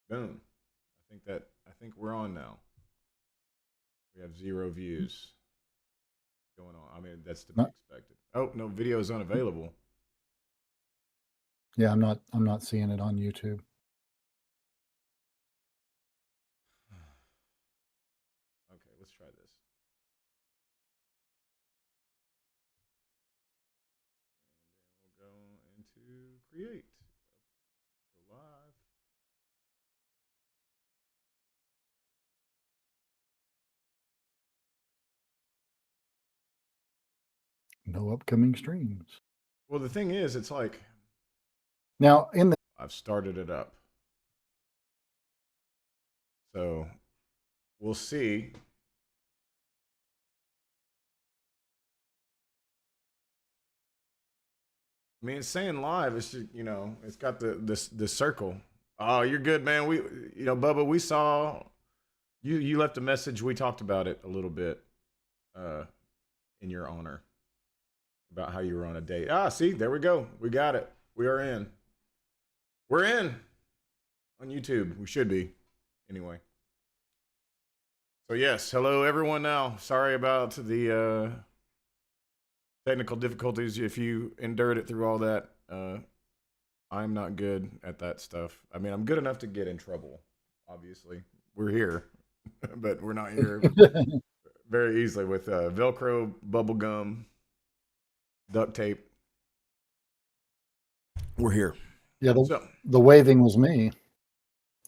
Boom. I think we're on now. We have 0 views going on. I mean, that's to be Not, expected. Oh, no, video is unavailable. yeah, I'm not seeing it on YouTube. Okay, let's try this. And then we'll go into create. Go live. No upcoming streams. Well, the thing is, it's like Now, in the I've started it up. So we'll see. I mean, it's saying live. It's just, it's got the circle. Oh, you're good, man. Bubba, we saw you left a message. We talked about it a little bit, uh, in your honor about how you were on a date. Ah, see, there we go. We got it. We are in. We're in on YouTube. We should be, anyway. So yes, hello everyone. Now, sorry about the technical difficulties. If you endured it through all that, I'm not good at that stuff. I mean, I'm good enough to get in trouble. Obviously, we're here, but we're not here very easily with Velcro, bubble gum, duct tape. We're here. yeah, So, the waving was me.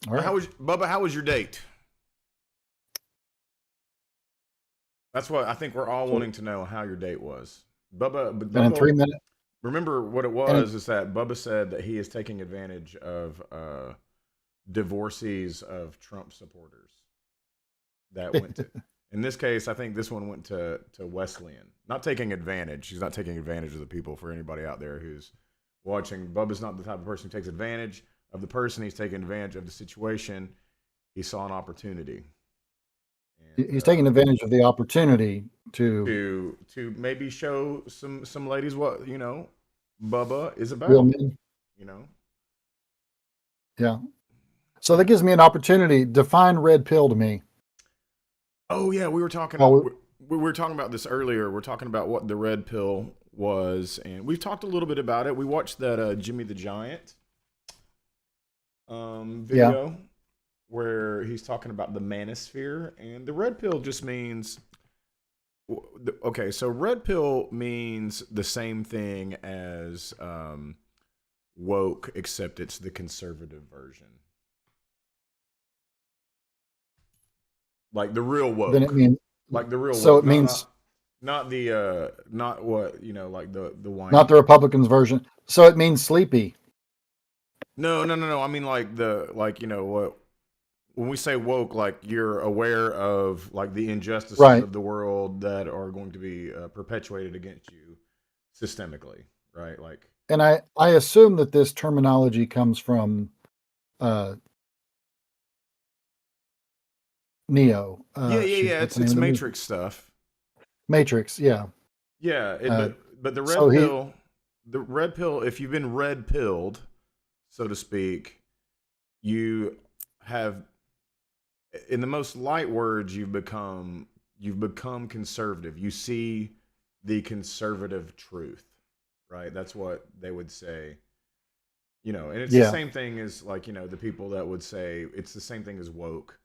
All right. how was Bubba? How was your date? That's what I think we're all So, wanting to know how your date was. Bubba, but and in Bubba, 3 minutes, remember what it and in, was is that Bubba said that he is taking advantage of divorcees of Trump supporters that went to. In this case, I think this one went to Wesleyan. Not taking advantage. He's not taking advantage of the people. For anybody out there who's watching, Bubba's not the type of person who takes advantage of the person. He's taking advantage of the situation. He saw an opportunity, and he's taking advantage of the opportunity to to maybe show some ladies what Bubba is real about. men. You know, Yeah. So that gives me an opportunity. Define red pill to me. oh yeah, we were talking. Well, We were talking about this earlier. We're talking about what the red pill was, and we've talked a little bit about it. We watched that Jimmy the Giant yeah. video where he's talking about the manosphere, and the red pill just means okay. So red pill means the same thing as woke, except it's the conservative version, like the real Then it woke, means like the real so woke, it means not the not what like the not whiny. the Republicans version. So it means sleepy. No, no, no, no. I mean like the like what when we say woke, like you're aware of like the injustices Right. of the world that are going to be perpetuated against you systemically, right? Like And I assume that this terminology comes from uh, Neo. yeah, yeah, Shoot, yeah. what's the name It's of the movie? Matrix stuff. Matrix. Yeah. Yeah, Uh, but so he the red pill. If you've been red pilled, so to speak, you have in the most light words you've become conservative. You see the conservative truth, right? That's what they would say. And it's the yeah. same thing as like, the people that would say it's the same thing as woke,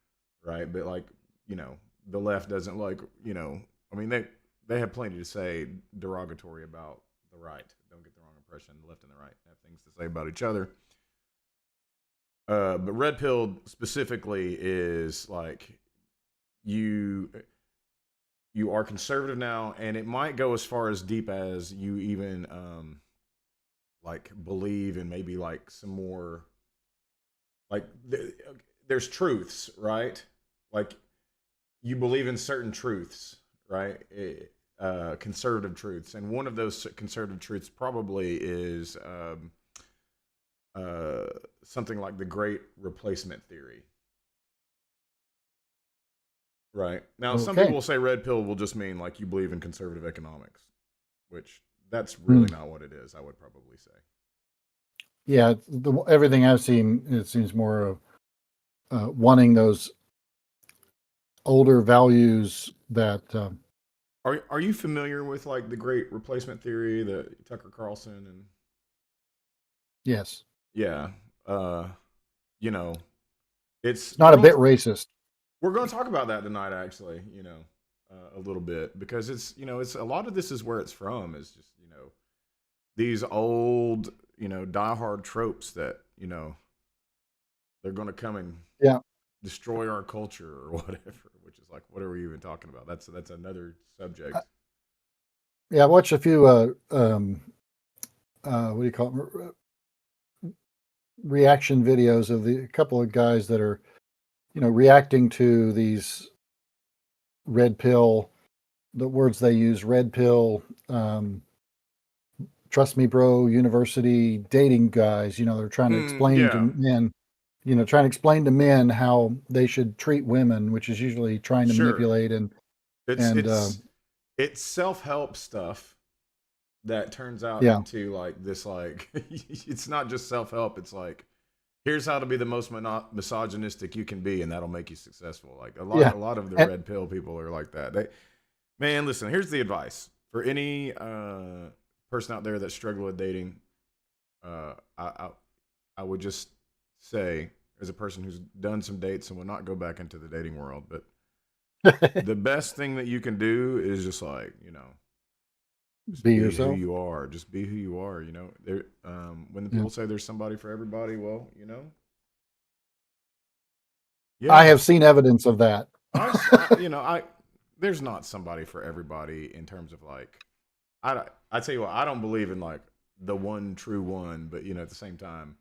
right? But like, the left doesn't like, I mean they have plenty to say derogatory about the right. Don't get the wrong impression. The left and the right have things to say about each other. But red pill specifically is like you you are conservative now, and it might go as far as deep as you even like believe in maybe like some more like there's truths, right? Like you believe in certain truths, right? Conservative truths, and one of those conservative truths probably is uh, something like the Great Replacement Theory. Right. Now, some people Okay. will say red pill will just mean like you believe in conservative economics, which that's Hmm. really not what it is, I would probably say. Yeah. Everything I've seen, it seems more of wanting those older values that Are you familiar with like the Great Replacement Theory, the Tucker Carlson and yes, yeah, uh, you know, it's it's not a bit racist. we're going to talk about that tonight actually, a little bit because it's a lot of this is where it's from is just, these old, diehard tropes that, they're going to come and Yeah, destroy our culture or whatever, which is like, what are we even talking about? That's another subject. yeah. I watched a few what do you call them? Reaction videos of the a couple of guys that are reacting to these red pill, the words they use, red pill, trust me bro, university dating guys. They're trying to explain to Yeah, men, trying to explain to men how they should treat women, which is usually trying to sure. manipulate and It's and it's it's self-help stuff that turns out yeah, into like this like it's not just self-help, it's like here's how to be the most misogynistic you can be and that'll make you successful. Like a lot yeah, a lot of the and, red pill people are like that. Man, listen, here's the advice for any person out there that's struggling with dating. I would just say, as a person who's done some dates and will not go back into the dating world, but the best thing that you can do is just like, just be be who yourself. you are. Just be who you are. There. When the Yeah. people say there's somebody for everybody, well, I yeah. have seen evidence of that. I there's not somebody for everybody in terms of like, I tell you what, I don't believe in like the one true one, but at the same time,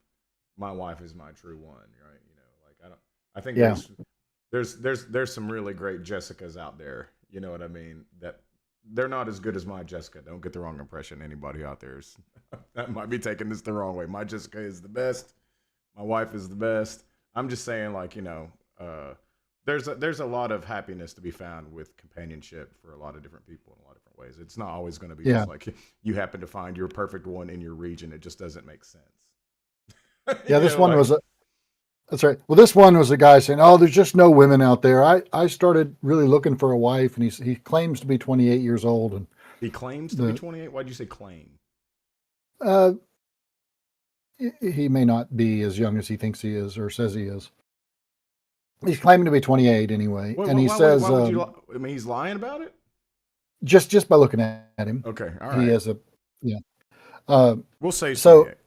my wife is my true one, right? Like I don't. I think Yeah, there's some really great Jessicas out there. You know what I mean? That they're not as good as my Jessica. Don't get the wrong impression. Anybody out there is that might be taking this the wrong way. My Jessica is the best. My wife is the best. I'm just saying, like there's a lot of happiness to be found with companionship for a lot of different people in a lot of different ways. It's not always going to be yeah, just like you happen to find your perfect one in your region. It just doesn't make sense. yeah. This one Like was that's right. Well, this one was a guy saying, "Oh, there's just no women out there." I started really looking for a wife, and he claims to be 28 years old, and he claims to be the 28. Why'd you say claim? uh, he may not be as young as he thinks he is or says he is. He's claiming to be 28 anyway, Why, and why, he why says would you? I mean, he's lying about it. just by looking at him, Okay, all he right. has a yeah. Uh, We'll say he's so 28.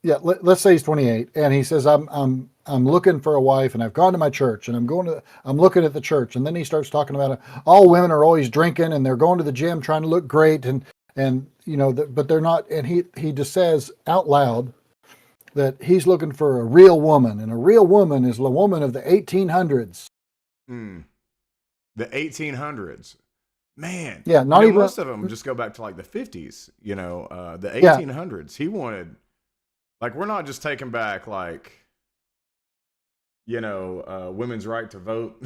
yeah, let's say he's 28, and he says I'm looking for a wife, and I've gone to my church, and I'm looking at the church, and then he starts talking about it. All women are always drinking, and they're going to the gym trying to look great, and but they're not. And he just says out loud that he's looking for a real woman, and a real woman is the woman of the 1800s. Mm, the 1800s. Man, Yeah, not even most of them just go back to like the 50s. The yeah, 1800s. He wanted like we're not just taking back like women's right to vote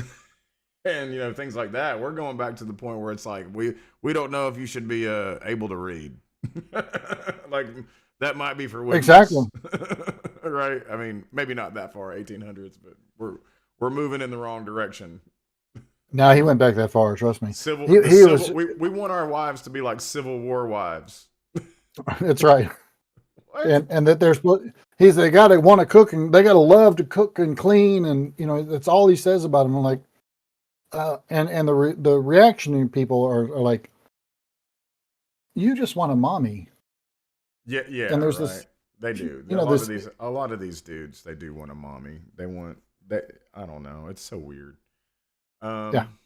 and things like that. We're going back to the point where it's like we don't know if you should be able to read. Like that might be for exactly. witness, right? I mean, maybe not that far, 1800s, but we're moving in the wrong direction. Now he went back that far. Trust me. Civil He the he civil was. we want our wives to be like Civil War wives. That's right. What? And that there's they got to want to cook and they got to love to cook and clean and that's all he says about them. I'm like, and the reaction people are like, you just want a mommy. Yeah, yeah, And there's right. this, They do. this, A lot of these dudes, they do want a mommy. They I don't know. It's so weird. yeah. Um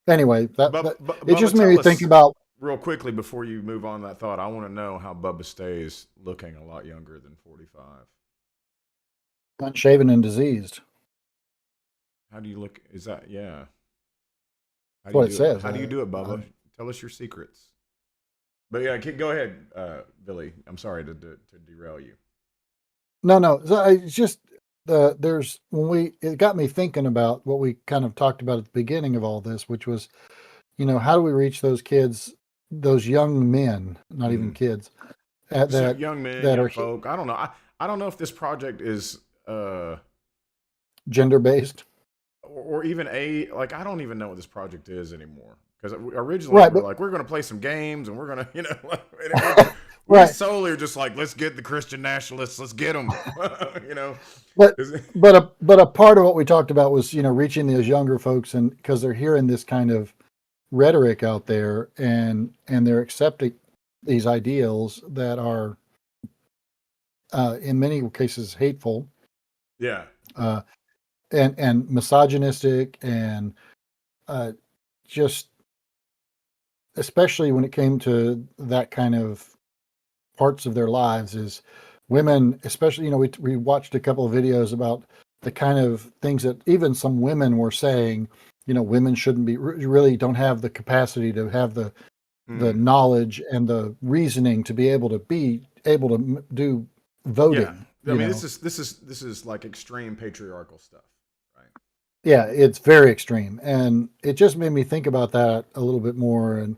Anyway, that it Bubba, just made me tell think us about real quickly before you move on that thought. I want to know how Bubba stays looking a lot younger than 45. unshaven and diseased. How do you look? Is that yeah? How That's do you what it do it? says. How do you do it, Bubba? Tell us your secrets. But yeah, go ahead, Billy. I'm sorry to derail you. no. So it's just there's it got me thinking about what we kind of talked about at the beginning of all this, which was how do we reach those kids, those young men, not even Mm. kids, Just that young men, that young are folk. I don't know. I don't know if this project is gender based. or even like I don't even know what this project is anymore. Because originally Right, we're but like we're gonna play some games and we're gonna and we right, solely are just like let's get the Christian nationalists, let's get them, you know. but but a part of what we talked about was reaching those younger folks, and because they're hearing this kind of rhetoric out there, and they're accepting these ideals that are in many cases hateful, Yeah, uh, and misogynistic, and uh, just especially when it came to that kind of parts of their lives is women, especially, we watched a couple of videos about the kind of things that even some women were saying, women shouldn't be, really don't have the capacity to have the mm. knowledge and the reasoning to be able to do Yeah. voting, I mean, this is like extreme patriarchal stuff, right? Yeah, it's very extreme. And it just made me think about that a little bit more. And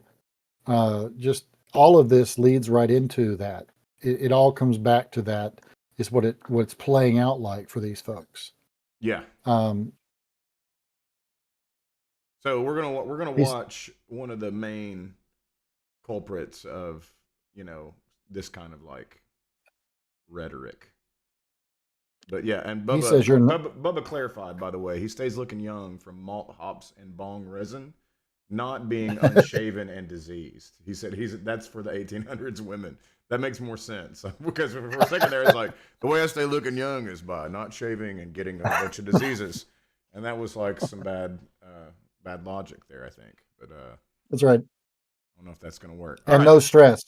just all of this leads right into that. It all comes back to that is what it's playing out like for these folks. Yeah. Um, So we're gonna he's watch one of the main culprits of this kind of like rhetoric. But yeah, and he says you're not, Bubba clarified, by the way, he stays looking young from malt, hops, and bong resin, not being unshaven and diseased. He said that's for the 1800s women. That makes more sense because for a second there, it's like the way I stay looking young is by not shaving and getting a bunch of diseases, and that was like some bad logic there, I think. But that's right. I don't know if that's gonna work. All And right, no stress.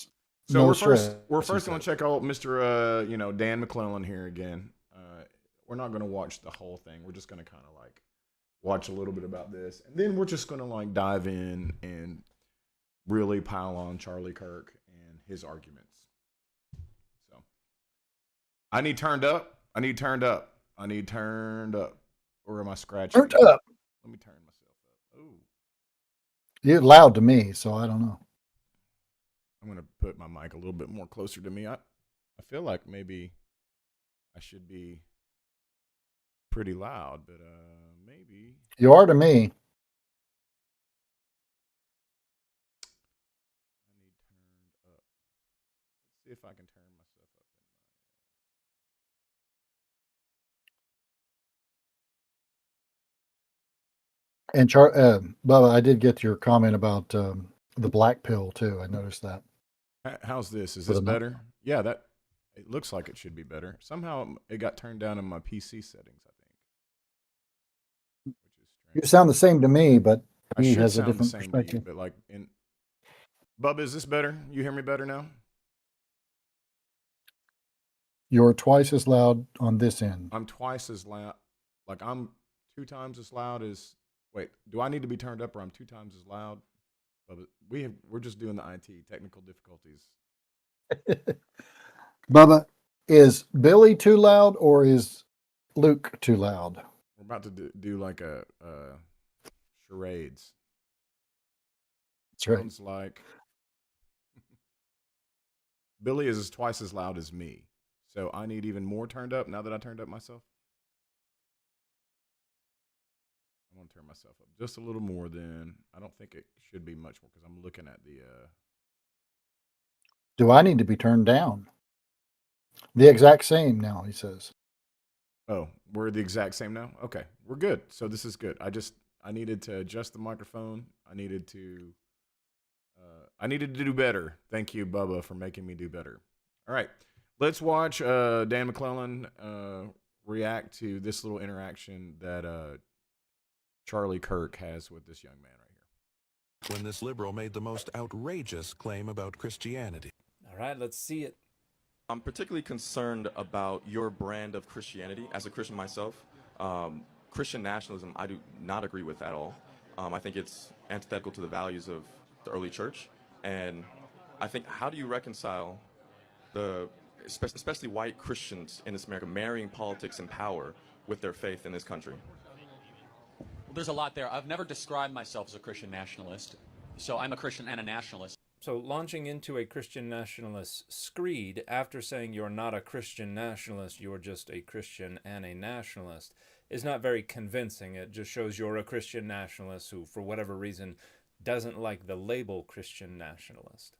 so No we're stress, he first gonna says. check out Mr. Dan McClellan here again. We're not gonna watch the whole thing. We're just gonna kind of like watch a little bit about this, and then we're just gonna like dive in and really pile on Charlie Kirk and his arguments. So I need turned up. I need turned up. I need turned up. Or am I scratching? Turned up. Let me turn myself up. Ooh, You're loud to me, so I don't know. I'm gonna put my mic a little bit more closer to me. I feel like maybe I should be pretty loud, but maybe You are to me. I need turned up. Let's see if I can turn myself up. And Bubba, I did get your comment about the black pill too. I noticed that How's this? Is for this the night. better? Yeah, that it looks like it should be better. Somehow it got turned down in my PC settings, I think, which is You strange. sound the same to me, but I he should has a sound the different same to you, perspective. but like in Bubba, is this better? You hear me better now? You're twice as loud on this end. I'm twice as loud. Like I'm 2 times as loud as. Wait, do I need to be turned up or I'm 2 times as loud? Bubba, we're just doing the IT technical difficulties. Bubba, is Billy too loud or is Luke too loud? We're about to do like a charades. That's right. Sounds like Billy is twice as loud as me. So I need even more turned up now that I turned up myself. I'm going to turn myself up just a little more then. I don't think it should be much more because I'm looking at the. Do I need to be turned down? The exact same now, he says. Oh, we're the exact same now? Okay, we're good. So this is good. I needed to adjust the microphone. I needed to do better. Thank you, Bubba, for making me do better. All right, let's watch Dan McClellan react to this little interaction that Charlie Kirk has with this young man right here. When this liberal made the most outrageous claim about Christianity. All right, let's see it. I'm particularly concerned about your brand of Christianity. As a Christian myself, Christian nationalism I do not agree with at all. I think it's antithetical to the values of the early church. And I think, how do you reconcile especially white Christians in this America, marrying politics and power with their faith in this country? Well, there's a lot there. I've never described myself as a Christian nationalist, so I'm a Christian and a nationalist. So launching into a Christian nationalist screed after saying you're not a Christian nationalist, you're just a Christian and a nationalist, is not very convincing. It just shows you're a Christian nationalist who, for whatever reason, doesn't like the label Christian nationalist.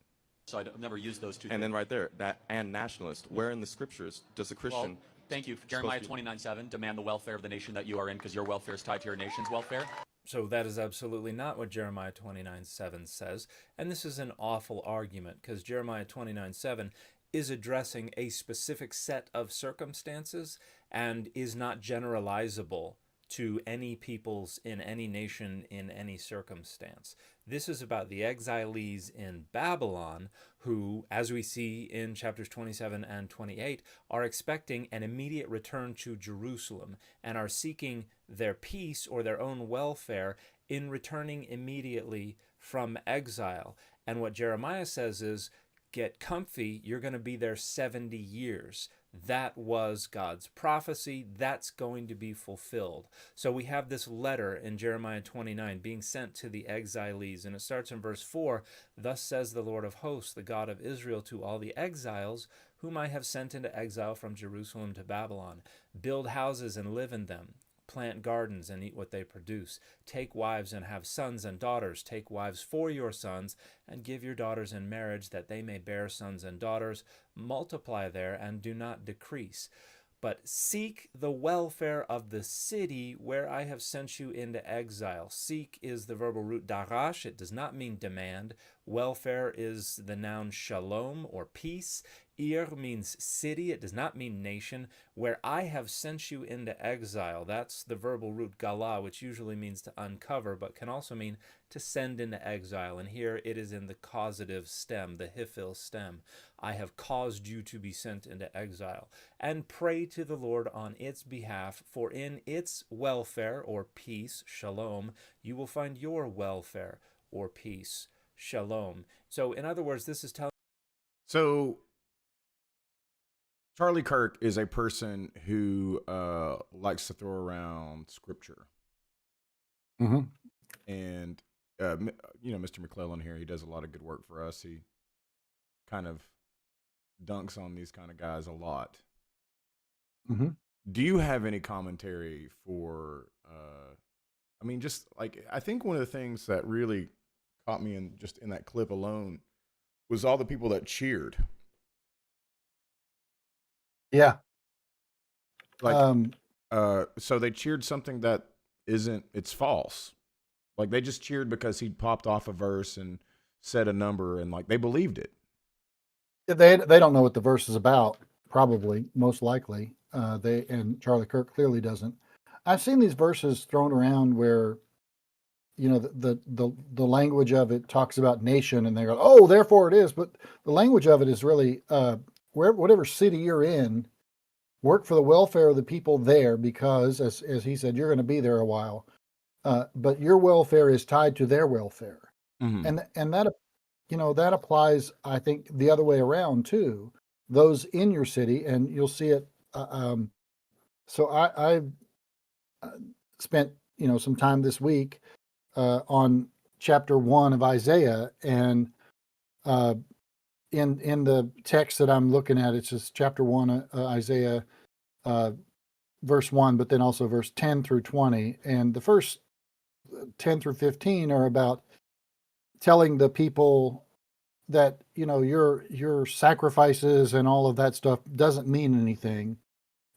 So I've never used those two. And then right there, that and nationalist. Where in the scriptures does a Christian? Well, thank you. Jeremiah 29:7, demand the welfare of the nation that you are in, because your welfare is tied to your nation's welfare. So that is absolutely not what Jeremiah 29:7 says. And this is an awful argument, because Jeremiah 29:7 is addressing a specific set of circumstances and is not generalizable to any peoples in any nation in any circumstance. This is about the exilees in Babylon who, as we see in chapters 27 and 28, are expecting an immediate return to Jerusalem and are seeking their peace or their own welfare in returning immediately from exile. And what Jeremiah says is, get comfy, you're going to be there 70 years. That was God's prophecy. That's going to be fulfilled. So we have this letter in Jeremiah 29 being sent to the exilees, and it starts in verse 4. Thus says the Lord of hosts, the God of Israel, to all the exiles whom I have sent into exile from Jerusalem to Babylon. Build houses and live in them. Plant gardens and eat what they produce. Take wives and have sons and daughters. Take wives for your sons and give your daughters in marriage that they may bear sons and daughters. Multiply there and do not decrease. But seek the welfare of the city where I have sent you into exile. Seek is the verbal root darash. It does not mean demand. Welfare is the noun shalom or peace. Ir means city. It does not mean nation. Where I have sent you into exile. That's the verbal root gala, which usually means to uncover, but can also mean to send into exile. And here it is in the causative stem, the hifil stem. I have caused you to be sent into exile. And pray to the Lord on its behalf, for in its welfare or peace, shalom, you will find your welfare or peace, shalom. So in other words, this is telling. So Charlie Kirk is a person who likes to throw around scripture. Mm-hmm. And, Mr. McLaughlin here, he does a lot of good work for us. He kind of dunks on these kind of guys a lot. Mm-hmm. Do you have any commentary for, I think one of the things that really caught me in that clip alone was all the people that cheered. Yeah. So they cheered something that it's false. Like they just cheered because he popped off a verse and said a number and like they believed it. They don't know what the verse is about, probably, most likely. And Charlie Kirk clearly doesn't. I've seen these verses thrown around where, the language of it talks about nation, and they go, "Oh, therefore it is." But the language of it is really whatever city you're in, work for the welfare of the people there, because as he said, you're going to be there a while. But your welfare is tied to their welfare, Mm-hmm. and that that applies, I think, the other way around too. Those in your city, and you'll see it. So I spent some time this week on chapter 1 of Isaiah, and in the text that I'm looking at, it's just chapter 1 Isaiah, verse 1, but then also verse 10 through 20, and the first 10 through 15 are about telling the people that your sacrifices and all of that stuff doesn't mean anything,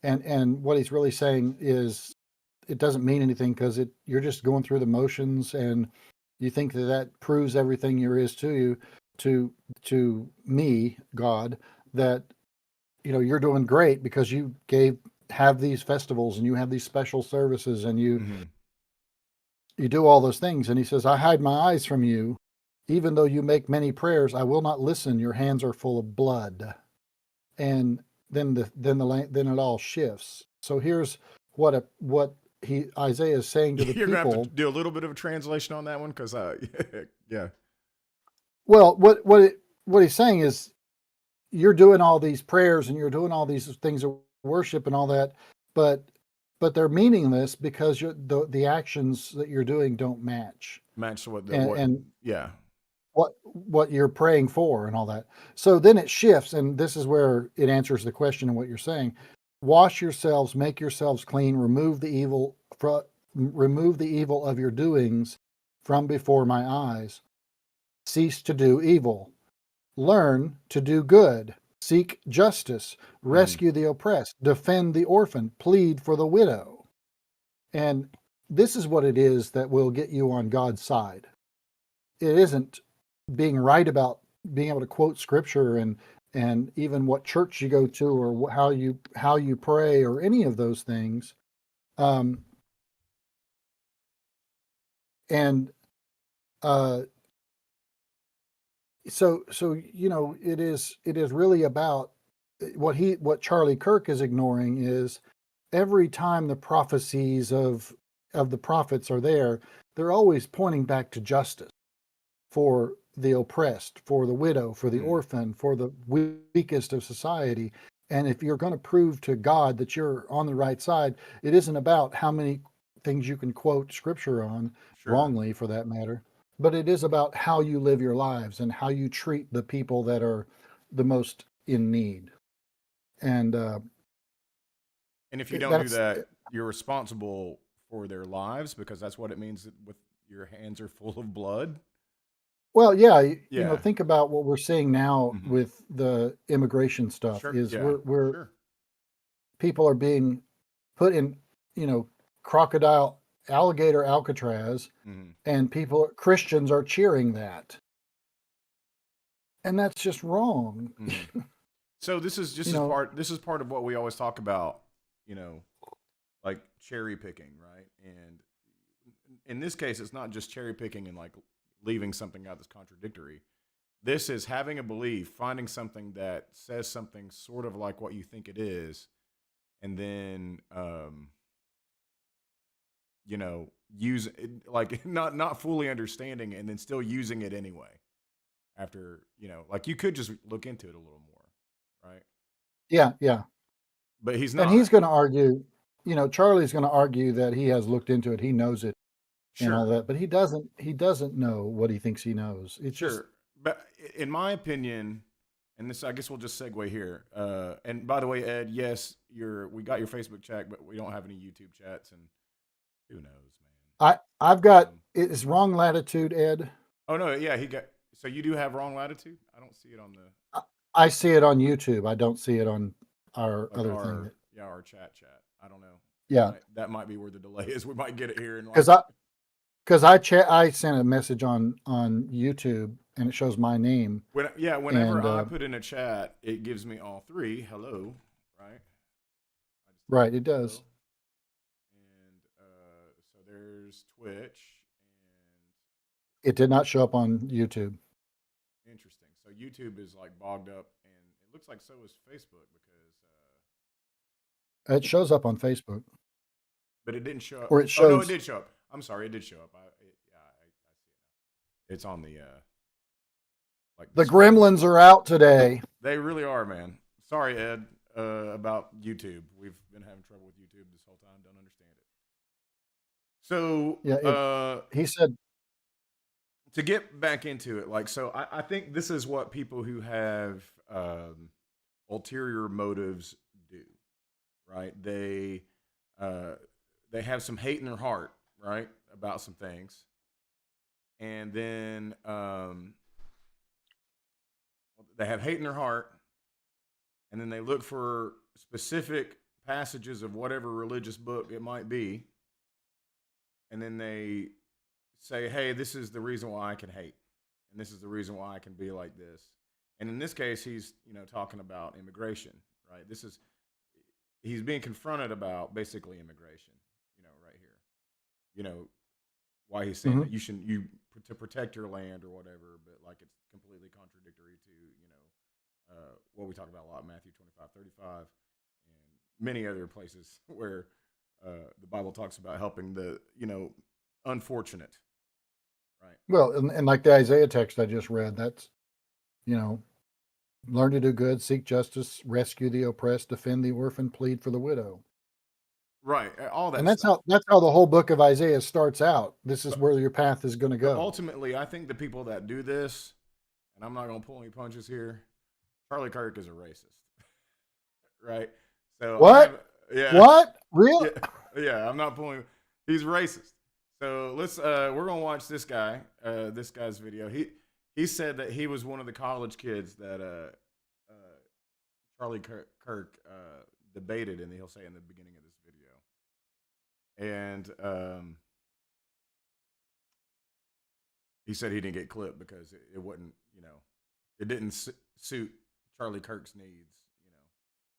and what he's really saying is it doesn't mean anything because you're just going through the motions, and you think that proves everything there is to you, to me, God, that you're doing great because you have these festivals and you have these special services and you do all those things. And he says, I hide my eyes from you. Even though you make many prayers, I will not listen. Your hands are full of blood. And then it all shifts. So here's what Isaiah is saying to the You're people. gonna have to do a little bit of a translation on that one, because yeah. Well, what he's saying is, you're doing all these prayers and you're doing all these things of worship and all that, but they're meaningless because the actions that you're doing don't match what you're praying for and all that. So then it shifts, and this is where it answers the question and what you're saying. wash yourselves, make yourselves clean, remove the evil of your doings from before my eyes. Cease to do evil. Learn to do good. Seek justice. Rescue the oppressed. Defend the orphan. Plead for the widow. And this is what it is that will get you on God's side. It isn't being right about being able to quote scripture and even what church you go to or how you pray or any of those things. And so it is really about what Charlie Kirk is ignoring is every time the prophecies of the prophets are there, they're always pointing back to justice for the oppressed, for the widow, for the orphan, for the weakest of society. And if you're going to prove to God that you're on the right side, it isn't about how many things you can quote scripture on, wrongly for that matter, but it is about how you live your lives and how you treat the people that are the most in need. And if you don't do that, you're responsible for their lives, because that's what it means with your hands are full of blood. Well, you know, think about what we're seeing now with the immigration stuff. We're people are being put in, you know, alligator Alcatraz, and Christians are cheering that, and that's just wrong. So this is just this is part of what we always talk about, you know, like cherry picking, right? And in this case, it's not just cherry picking and like leaving something out that's contradictory. This is having a belief, finding something that says something sort of like what you think it is, and then you know, use it, like not fully understanding, and then still using it anyway. After, you know, like you could just look into it a little more, right? Yeah. But he's not. And he's going to argue, you know, Charlie's going to argue that he has looked into it, he knows it, and all that, but he doesn't know what he thinks he knows. It's just, but in my opinion, and this, I guess we'll just segue here. And by the way, Ed, yes, we got your Facebook chat, but we don't have any YouTube chats, and who knows, man. I've got it's wrong latitude, Ed. Oh no, yeah, so you do have wrong latitude? I don't see it on the. I see it on YouTube. I don't see it on our other thing. Yeah, our chat. I don't know. Yeah, that might be where the delay is. We might get it here, because I sent a message on YouTube and it shows my name. Whenever I put in a chat, it gives me all three. Hello, right? Right, it does. And so there's Twitch, and it did not show up on YouTube. Interesting. So YouTube is like bogged up, and it looks like so is Facebook, because it shows up on Facebook. But it didn't show up. Or it shows. Oh, no, it did show up. I'm sorry, it did show up. I see it now. It's on the the gremlins are out today. They really are, man. Sorry, Ed, about YouTube. We've been having trouble with YouTube this whole time. Don't understand it. So he said, to get back into it, like, so I think this is what people who have ulterior motives do, right? They have some hate in their heart, right, about some things, and then they have hate in their heart, and then they look for specific passages of whatever religious book it might be, and then they say, hey, this is the reason why I can hate, and this is the reason why I can be like this. And in this case, he's, you know, talking about immigration, right? He's being confronted about basically immigration, you know, right here. You know, why he's saying that you to protect your land or whatever, but like it's completely contradictory to, you know, what we talk about a lot, Matthew 25:35, and many other places where the Bible talks about helping the, you know, unfortunate. Right. Well, and like the Isaiah text I just read, that's, you know, learn to do good, seek justice, rescue the oppressed, defend the orphan, plead for the widow. Right. All that. And that's how the whole book of Isaiah starts out. This is where your path is going to go. Ultimately, I think the people that do this, and I'm not going to pull any punches here, Charlie Kirk is a racist. Right. So What? yeah. What? Real? Yeah, I'm not pulling. He's racist. So we're gonna watch this guy's video. He said that he was one of the college kids that Charlie Kirk debated, and he'll say in the beginning of this video. And he said he didn't get clipped because it wasn't, it didn't suit Charlie Kirk's needs,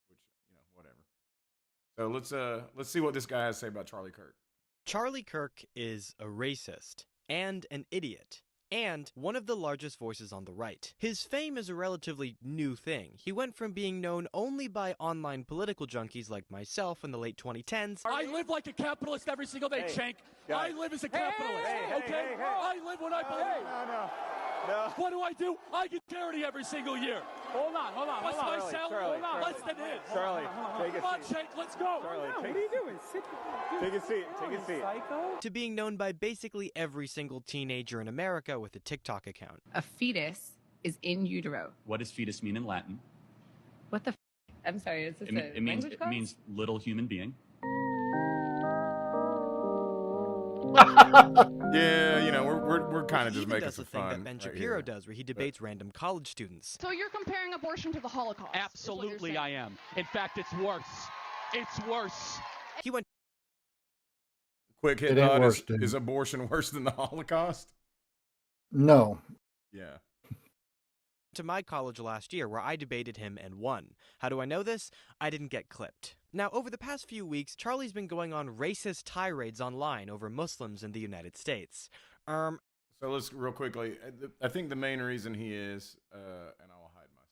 which, whatever. So let's see what this guy has to say about Charlie Kirk. Charlie Kirk is a racist and an idiot, and one of the largest voices on the right. His fame is a relatively new thing. He went from being known only by online political junkies like myself in the late 2010s. I live like a capitalist every single day, Cenk. I live as a capitalist, okay? I live what I believe. No. What do? I get charity every single year. Hold on. What's my salary? Less than his. Charlie, take Come a on, seat. Cenk, let's go. Charlie, What are you doing? take a seat. Psycho? To being known by basically every single teenager in America with a TikTok account. A fetus is in utero. What does fetus mean in Latin? What the I'm sorry, is this a language class? It means little human being. Yeah, we're kind of He just even making does some the thing fun. that Ben Shapiro does, where he debates random college students. So you're comparing abortion to the Holocaust? Absolutely, I am. In fact, it's worse. It's worse. He went Quick hit It ain't thought worse, is, dude. is abortion worse than the Holocaust? No. Yeah. to my college last year where I debated him and won. How do I know this? I didn't get clipped. Now, over the past few weeks, Charlie's been going on racist tirades online over Muslims in the United States. So let's real quickly. I think the main reason he is, and I will hide myself.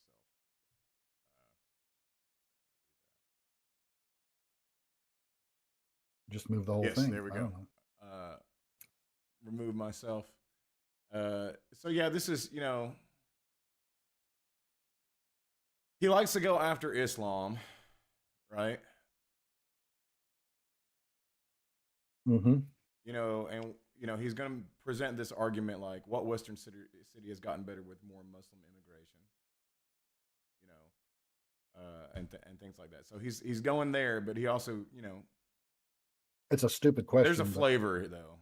Just move the whole Yes, thing. there we I go. don't know. Remove myself. So yeah, this is, he likes to go after Islam, right? Mm-hmm. And he's going to present this argument like, what Western city has gotten better with more Muslim immigration, and things like that. So he's going there, but he also, It's a stupid question. there's a but- flavor though.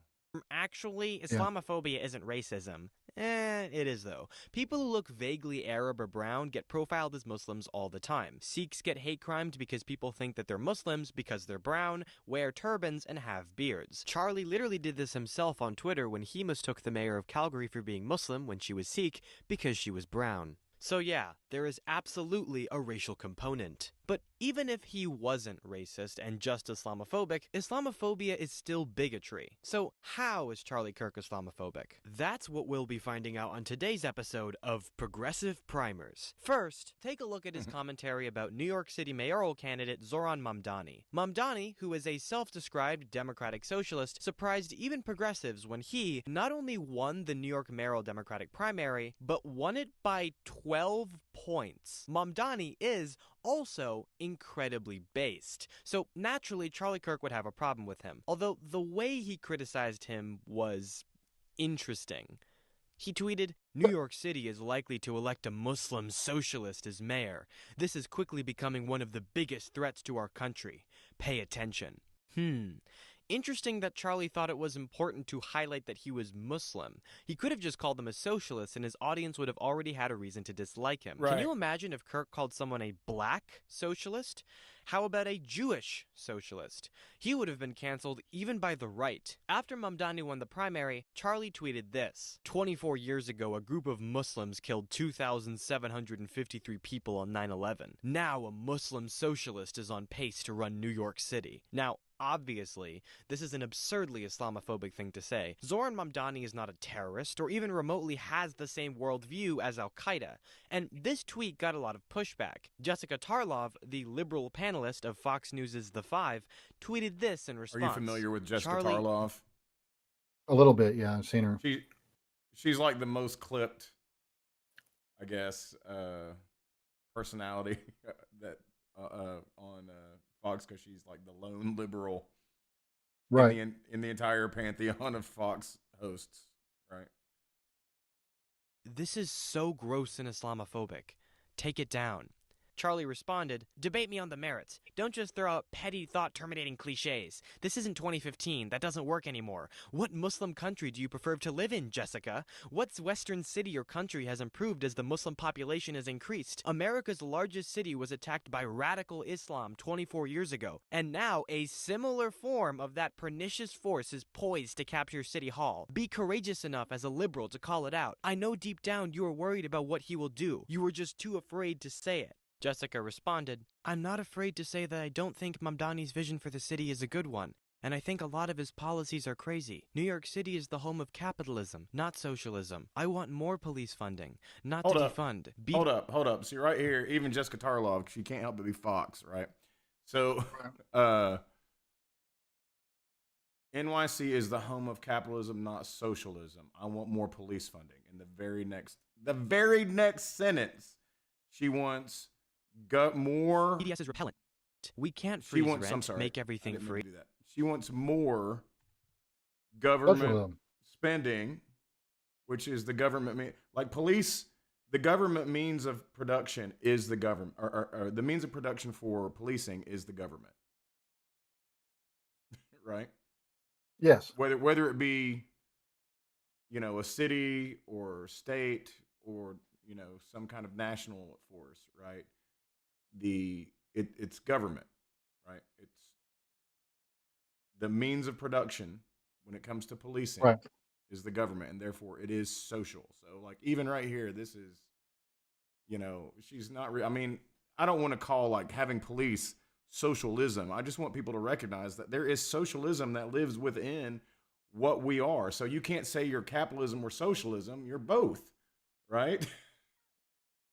Actually, Islamophobia isn't racism. It is though. People who look vaguely Arab or brown get profiled as Muslims all the time. Sikhs get hate crimed because people think that they're Muslims because they're brown, wear turbans, and have beards. Charlie literally did this himself on Twitter when he mistook the mayor of Calgary for being Muslim when she was Sikh because she was brown. So yeah, there is absolutely a racial component. But even if he wasn't racist and just Islamophobic, Islamophobia is still bigotry. So how is Charlie Kirk Islamophobic? That's what we'll be finding out on today's episode of Progressive Primers. First, take a look at his commentary about New York City mayoral candidate Zoran Mamdani. Mamdani, who is a self-described democratic socialist, surprised even progressives when he not only won the New York mayoral Democratic primary, but won it by 12 points. Mamdani is also incredibly based. So naturally, Charlie Kirk would have a problem with him. Although the way he criticized him was interesting. He tweeted, "New York City is likely to elect a Muslim socialist as mayor. This is quickly becoming one of the biggest threats to our country. Pay attention." Interesting that Charlie thought it was important to highlight that he was Muslim. He could have just called him a socialist and his audience would have already had a reason to dislike him. Right. Can you imagine if Kirk called someone a black socialist? How about a Jewish socialist? He would have been canceled even by the right. After Mamdani won the primary, Charlie tweeted this. 24 years ago, a group of Muslims killed 2,753 people on 9/11. Now a Muslim socialist is on pace to run New York City. Now, obviously, this is an absurdly Islamophobic thing to say. Zoran Mamdani is not a terrorist or even remotely has the same worldview as Al-Qaeda. And this tweet got a lot of pushback. Jessica Tarlov, the liberal panelist of Fox News' The Five, tweeted this in response. Are you familiar with Jessica Charlie- Tarlov? A little bit, yeah. I've seen her. She's like the most clipped, I guess, personality that on Fox, because she's like the lone liberal Right. in the entire pantheon of Fox hosts, right? This is so gross and Islamophobic. Take it down. Charlie responded, "Debate me on the merits. Don't just throw out petty thought-terminating cliches. This isn't 2015. That doesn't work anymore. What Muslim country do you prefer to live in, Jessica? What Western city or country has improved as the Muslim population has increased? America's largest city was attacked by radical Islam 24 years ago, and now a similar form of that pernicious force is poised to capture City Hall. Be courageous enough as a liberal to call it out. I know deep down you are worried about what he will do. You were just too afraid to say it." Jessica responded, "I'm not afraid to say that I don't think Mamdani's vision for the city is a good one, and I think a lot of his policies are crazy. New York City is the home of capitalism, not socialism. I want more police funding, not to defund." Hold up. See, right here, even Jessica Tarlov, she can't help but be Fox, right? So, NYC is the home of capitalism, not socialism. I want more police funding. In the very next sentence, she wants more. BDS is repellent. We can't freeze rent, make everything free. Do that. She wants more government spending, which is the government, like police. The government means of production is the government, or the means of production for policing is the government, right? Yes. Whether it be, a city or state or some kind of national force, right? It's government, right? It's the means of production when it comes to policing is the government, and therefore it is social. So, like, even right here, this is, she's not. I mean, I don't want to call like having police socialism. I just want people to recognize that there is socialism that lives within what we are. So you can't say you're capitalism or socialism. You're both, right?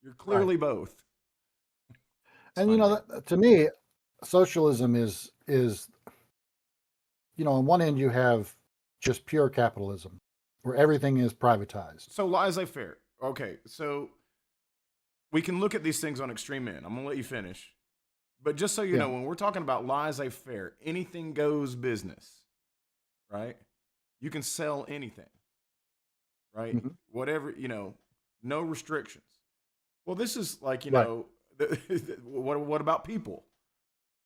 You're clearly both. And to me, socialism is on one end you have just pure capitalism, where everything is privatized. So laissez-faire. Okay, so we can look at these things on extreme end. I'm gonna let you finish, but just so you know, when we're talking about laissez-faire, anything goes business, right? You can sell anything, right? Mm-hmm. Whatever, no restrictions. Well, this is like, what about people?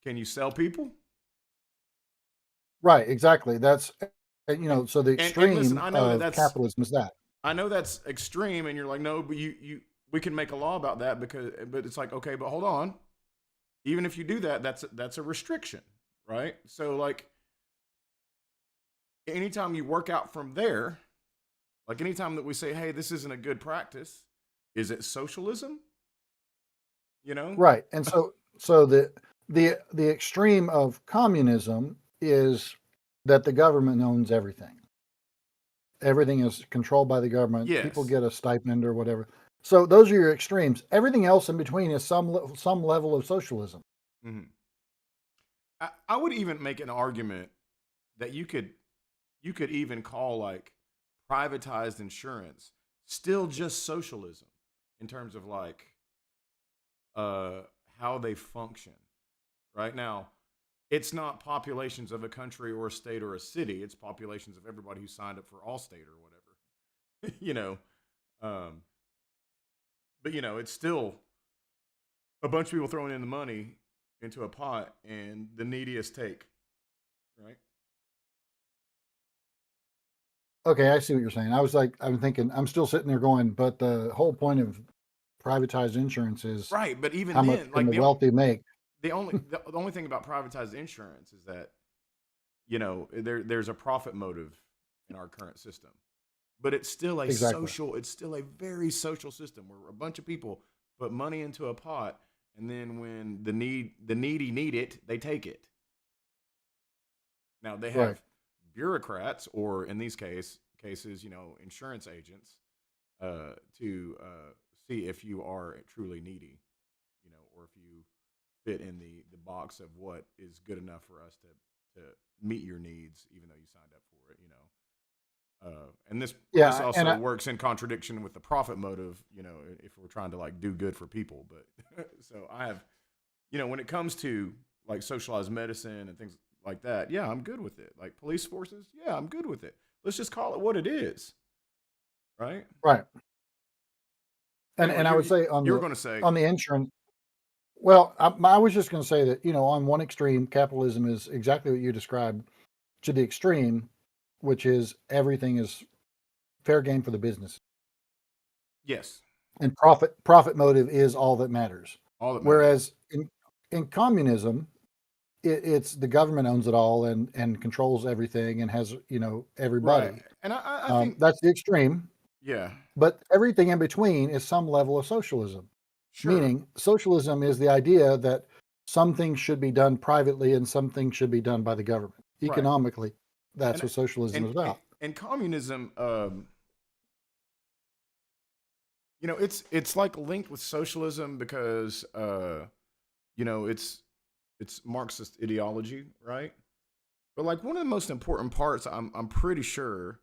Can you sell people? Right, exactly. That's, so the extreme listen, I know of capitalism is that. I know that's extreme, and you're like, no, but we can make a law about that but it's like, okay, but hold on. Even if you do that, that's a restriction, right? So, like, anytime you work out from there, like anytime that we say, hey, this isn't a good practice, is it socialism? Right. And so the extreme of communism is that the government owns everything. Everything is controlled by the government. Yes. People get a stipend or whatever. So those are your extremes. Everything else in between is some level of socialism. Mm-hmm. I would even make an argument that you could even call like privatized insurance still just socialism in terms of like how they function. Right now, it's not populations of a country or a state or a city. It's populations of everybody who signed up for Allstate or whatever. But it's still a bunch of people throwing in the money into a pot, and the neediest take, right? Okay, I see what you're saying. I'm thinking, I'm still sitting there going, but the whole point of privatized insurance is right. But even how then, much can the wealthy make. The only thing about privatized insurance is that there's a profit motive in our current system, but it's still it's still a very social system where a bunch of people put money into a pot, and then when the needy need it, they take it. Now they have bureaucrats, or in these cases, insurance agents, to see if you are truly needy, or if you fit in the box of what is good enough for us to meet your needs, even though you signed up for it, and this also works in contradiction with the profit motive, if we're trying to like do good for people. But so I have, when it comes to like socialized medicine and things like that, yeah, I'm good with it. Like police forces, yeah, I'm good with it. Let's just call it what it is, right? Right. And Anyway, I would say on you were going to say on the insurance, Well, I was just going to say that, on one extreme, capitalism is exactly what you described to the extreme, which is everything is fair game for the business. Yes. And profit motive is all that matters. All that matters. Whereas in communism, it's the government owns it all and controls everything and has, everybody. Right. And I think that's the extreme. yeah. But everything in between is some level of socialism. Sure. Meaning, socialism is the idea that some things should be done privately and some things should be done by the government. Right. Economically, that's what socialism is about. And communism, it's like linked with socialism because it's Marxist ideology, right? But like one of the most important parts, I'm pretty sure,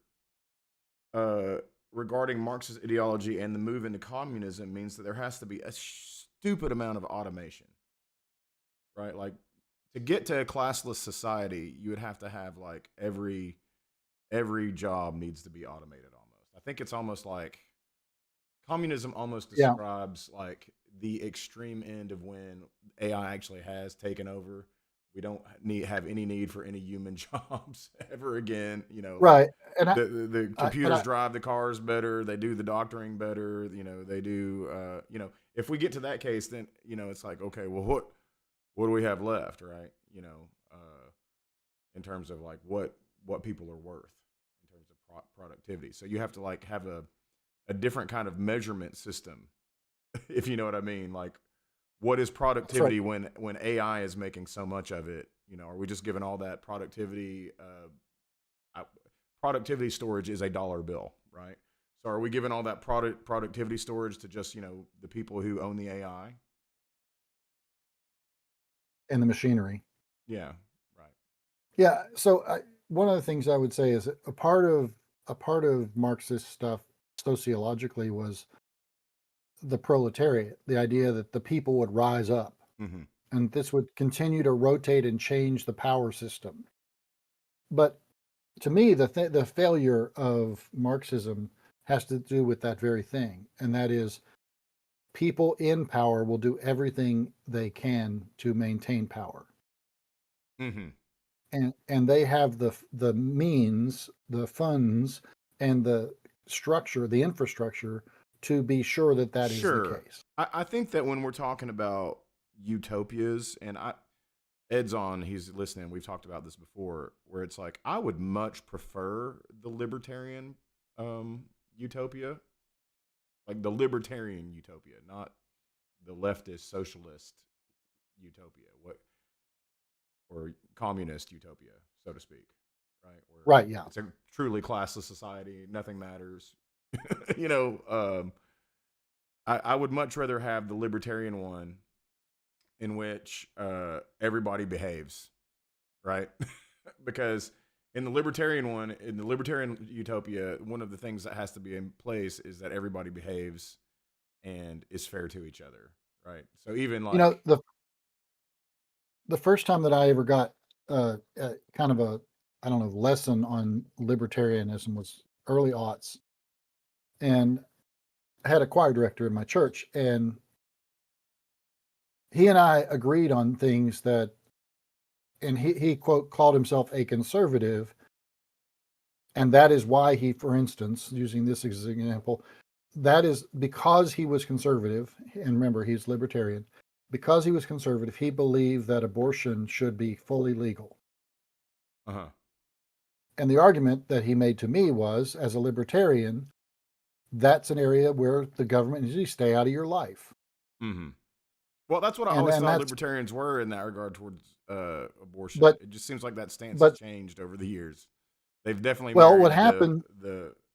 regarding Marxist ideology and the move into communism means that there has to be a stupid amount of automation, right? Like to get to a classless society, you would have to have like every job needs to be automated almost. I think it's almost like communism almost describes like the extreme end of when AI actually has taken over. We don't have any need for any human jobs ever again. Right. And the computers drive the cars better. They do the doctoring better. They do. If we get to that case, then it's like, okay, well, what do we have left, right? In terms of like what people are worth in terms of productivity. So you have to like have a different kind of measurement system, if you know what I mean. Like, what is productivity when AI is making so much of it? Are we just giving all that productivity? Productivity storage is a dollar bill, right? So are we giving all that productivity storage to just the people who own the AI and the machinery? Yeah, right. Yeah. So one of the things I would say is a part of Marxist stuff sociologically was the proletariat, the idea that the people would rise up, and this would continue to rotate and change the power system. But to me, the failure of Marxism has to do with that very thing, and that is people in power will do everything they can to maintain power. And they have the means, the funds, and the structure, the infrastructure to be sure that is the case. I think that when we're talking about utopias, and Ed's on, he's listening, we've talked about this before, where it's like, I would much prefer the libertarian utopia, like the libertarian utopia, not the leftist socialist utopia, or communist utopia, so to speak, right? Right, yeah. It's a truly classless society, nothing matters. I would much rather have the libertarian one in which everybody behaves, right? Because in the libertarian utopia, one of the things that has to be in place is that everybody behaves and is fair to each other, right? So even like the first time that I ever got kind of a lesson on libertarianism was early aughts, and I had a choir director in my church, and he and I agreed on things that, and he quote called himself a conservative, and that is why he, for instance, using this as an example, that is because he was conservative, and remember he's libertarian. Because he was conservative, he believed that abortion should be fully legal. And the argument that he made to me was, as a libertarian, that's an area where the government needs to stay out of your life. Well, that's what I always thought libertarians were in that regard towards abortion. But it just seems like that stance has changed over the years. They've definitely. Well, what happened?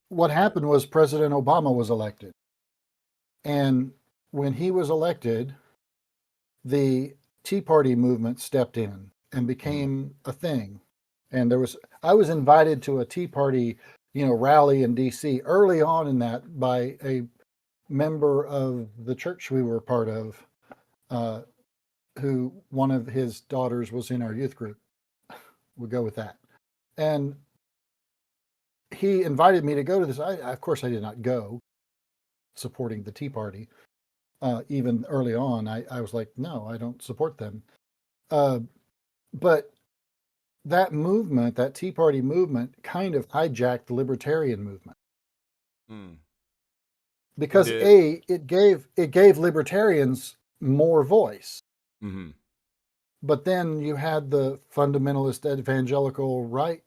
What happened was President Obama was elected, and when he was elected, the Tea Party movement stepped in and became a thing. And I was invited to a Tea Party, rally in DC early on in that by a member of the church we were part of, who one of his daughters was in our youth group. We'll go with that. And he invited me to go to this. Of course, I did not go, supporting the Tea Party. even early on, I was like, no, I don't support them. But that movement, that Tea Party movement, kind of hijacked the libertarian movement Mm. because did. it gave libertarians more voice. Mm-hmm. But then you had the fundamentalist evangelical right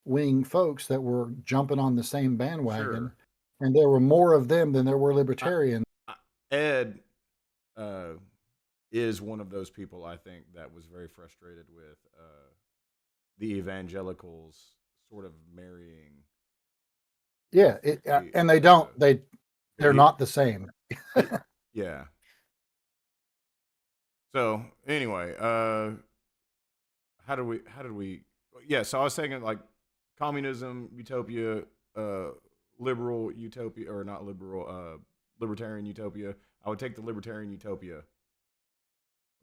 wing folks that were jumping on the same bandwagon, Sure. and there were more of them than there were libertarians. Ed is one of those people, I think, that was very frustrated with the evangelicals sort of marrying. Yeah, and they don't. They're not the same. Yeah. So anyway, how did we? Yeah. So I was saying like communism, utopia, liberal utopia, or not liberal, libertarian utopia. I would take the libertarian utopia,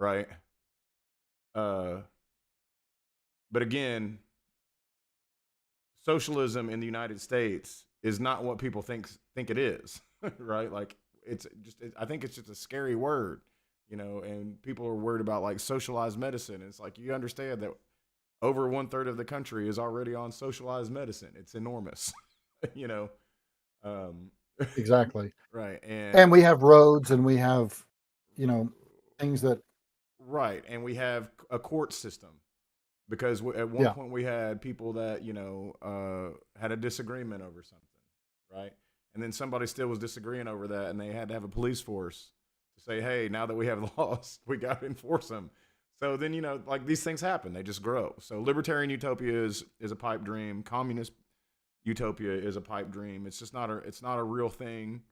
right? But again, socialism in the United States is not what people think it is, right? Like I think it's just a scary word, and people are worried about like socialized medicine. It's like you understand that over 1/3 of the country is already on socialized medicine. It's enormous, you know. Exactly. Right, and we have roads, and we have, things that. Right, and we have a court system because at one point we had people that had a disagreement over something, right? And then somebody still was disagreeing over that, and they had to have a police force to say, "Hey, now that we have laws, we got to enforce them." So then like these things happen; they just grow. So libertarian utopia is a pipe dream. Communist utopia is a pipe dream. It's just not a real thing.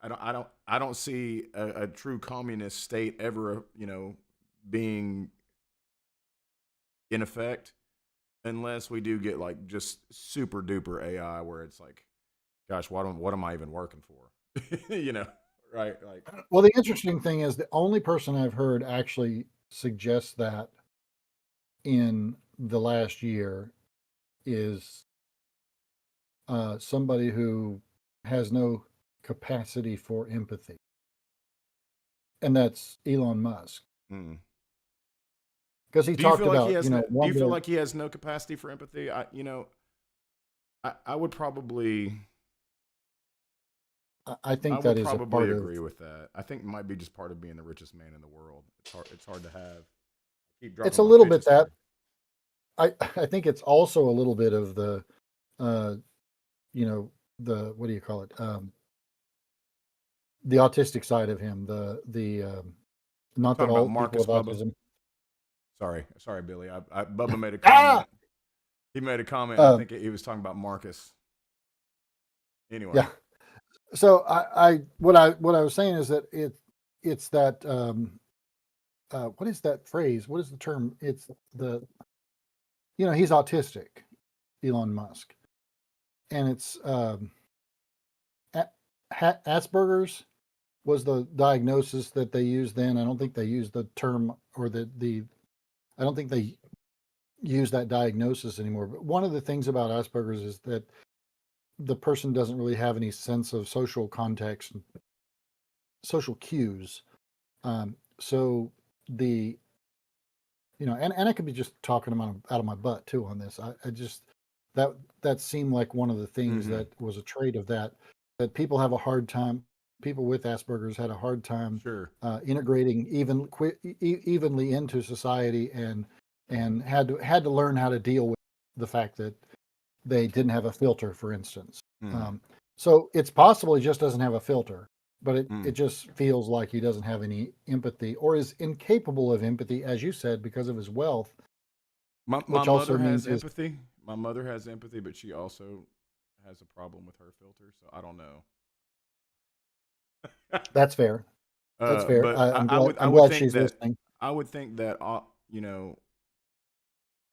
I don't see a true communist state ever, being in effect unless we do get like just super duper AI where it's like, gosh, what am I even working for? Right? Like, Well, the interesting thing is the only person I've heard actually suggest that in the last year is somebody who has no capacity for empathy, and that's Elon Musk. Because he do you talked feel like about, he has? Do you feel day, like he has no capacity for empathy? I would probably. I think I that would is a probably part agree of. with that. I think it might be just part of being the richest man in the world. It's hard to have. Keep It's dropping a my little bit pitches that. here. I think it's also a little bit of the, the what do you call it? The autistic side of him. Not that Talking about all people Marcus, with Bubba. autism. Sorry, Billy. Bubba made a Ah! comment. He made a comment. I think he was talking about Marcus. Anyway. Yeah. So what I was saying is that it's that what is that phrase? What is the term? It's he's autistic, Elon Musk, and it's Asperger's was the diagnosis that they used then. I don't think they used the term or I don't think they use that diagnosis anymore. But one of the things about Asperger's is that the person doesn't really have any sense of social context, social cues. So the, and I could be just talking them out of my butt too on this. I just, that seemed like one of the things that was a trait of that people have a hard time. People with Asperger's had a hard time integrating evenly into society, and had to learn how to deal with the fact that they didn't have a filter, for instance. So it's possible he just doesn't have a filter, but it just feels like he doesn't have any empathy, or is incapable of empathy, as you said, because of his wealth. My mother has empathy. My mother has empathy, but she also has a problem with her filter, so I don't know. That's fair. That's fair. But I'm I would glad think she's that listening. I would think that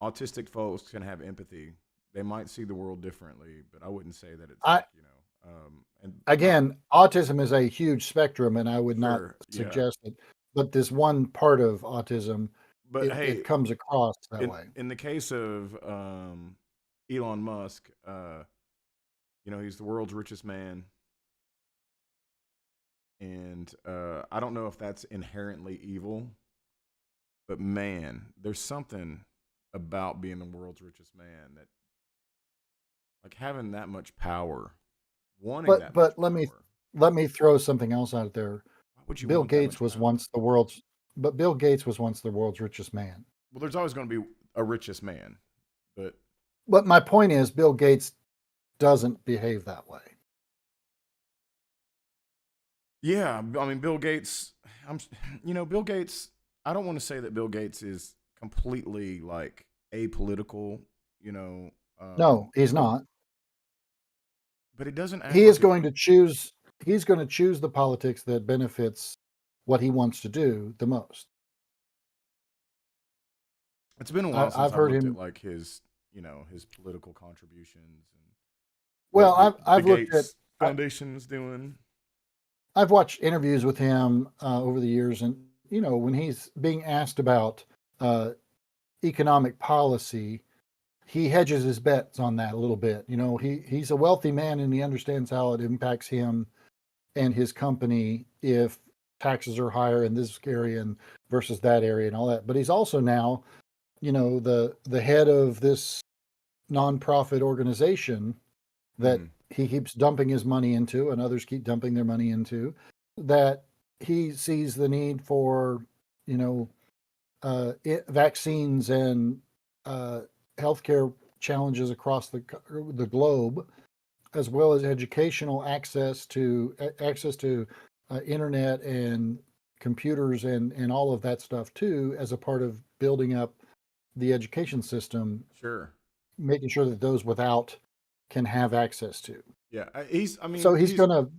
autistic folks can have empathy. They might see the world differently, but I wouldn't say that it's again, autism is a huge spectrum, and I would not yeah. suggest it. But this one part of autism, But hey, it comes across that way. In the case of Elon Musk, he's the world's richest man. And I don't know if that's inherently evil, but man, there's something about being the world's richest man that, like, having that much power, wanting that much But power. let me throw something else out there. Why would you Bill want that Gates much was power? once the world's but Bill Gates was once the world's richest man. Well, there's always going to be a richest man, but But my point is, Bill Gates doesn't behave that way. yeah, I mean, Bill Gates. Bill Gates. I don't want to say that Bill Gates is completely like apolitical. No, he's not. But he doesn't act He is like going to choose. He's going to choose the politics that benefits what he wants to do the most. It's been a while since I've I've heard looked him. at like his political contributions and Well, what the I've looked at. Gates Foundation is doing. I've watched interviews with him over the years, and when he's being asked about economic policy, he hedges his bets on that a little bit. He's a wealthy man, and he understands how it impacts him and his company if taxes are higher in this area and versus that area and all that. But he's also now, the head of this nonprofit organization that he keeps dumping his money into, and others keep dumping their money into, that he sees the need for, vaccines and healthcare challenges across the globe, as well as educational access to internet and computers and all of that stuff too, as a part of building up the education system. Sure. Making sure that those without can have access to. Yeah, So he's gonna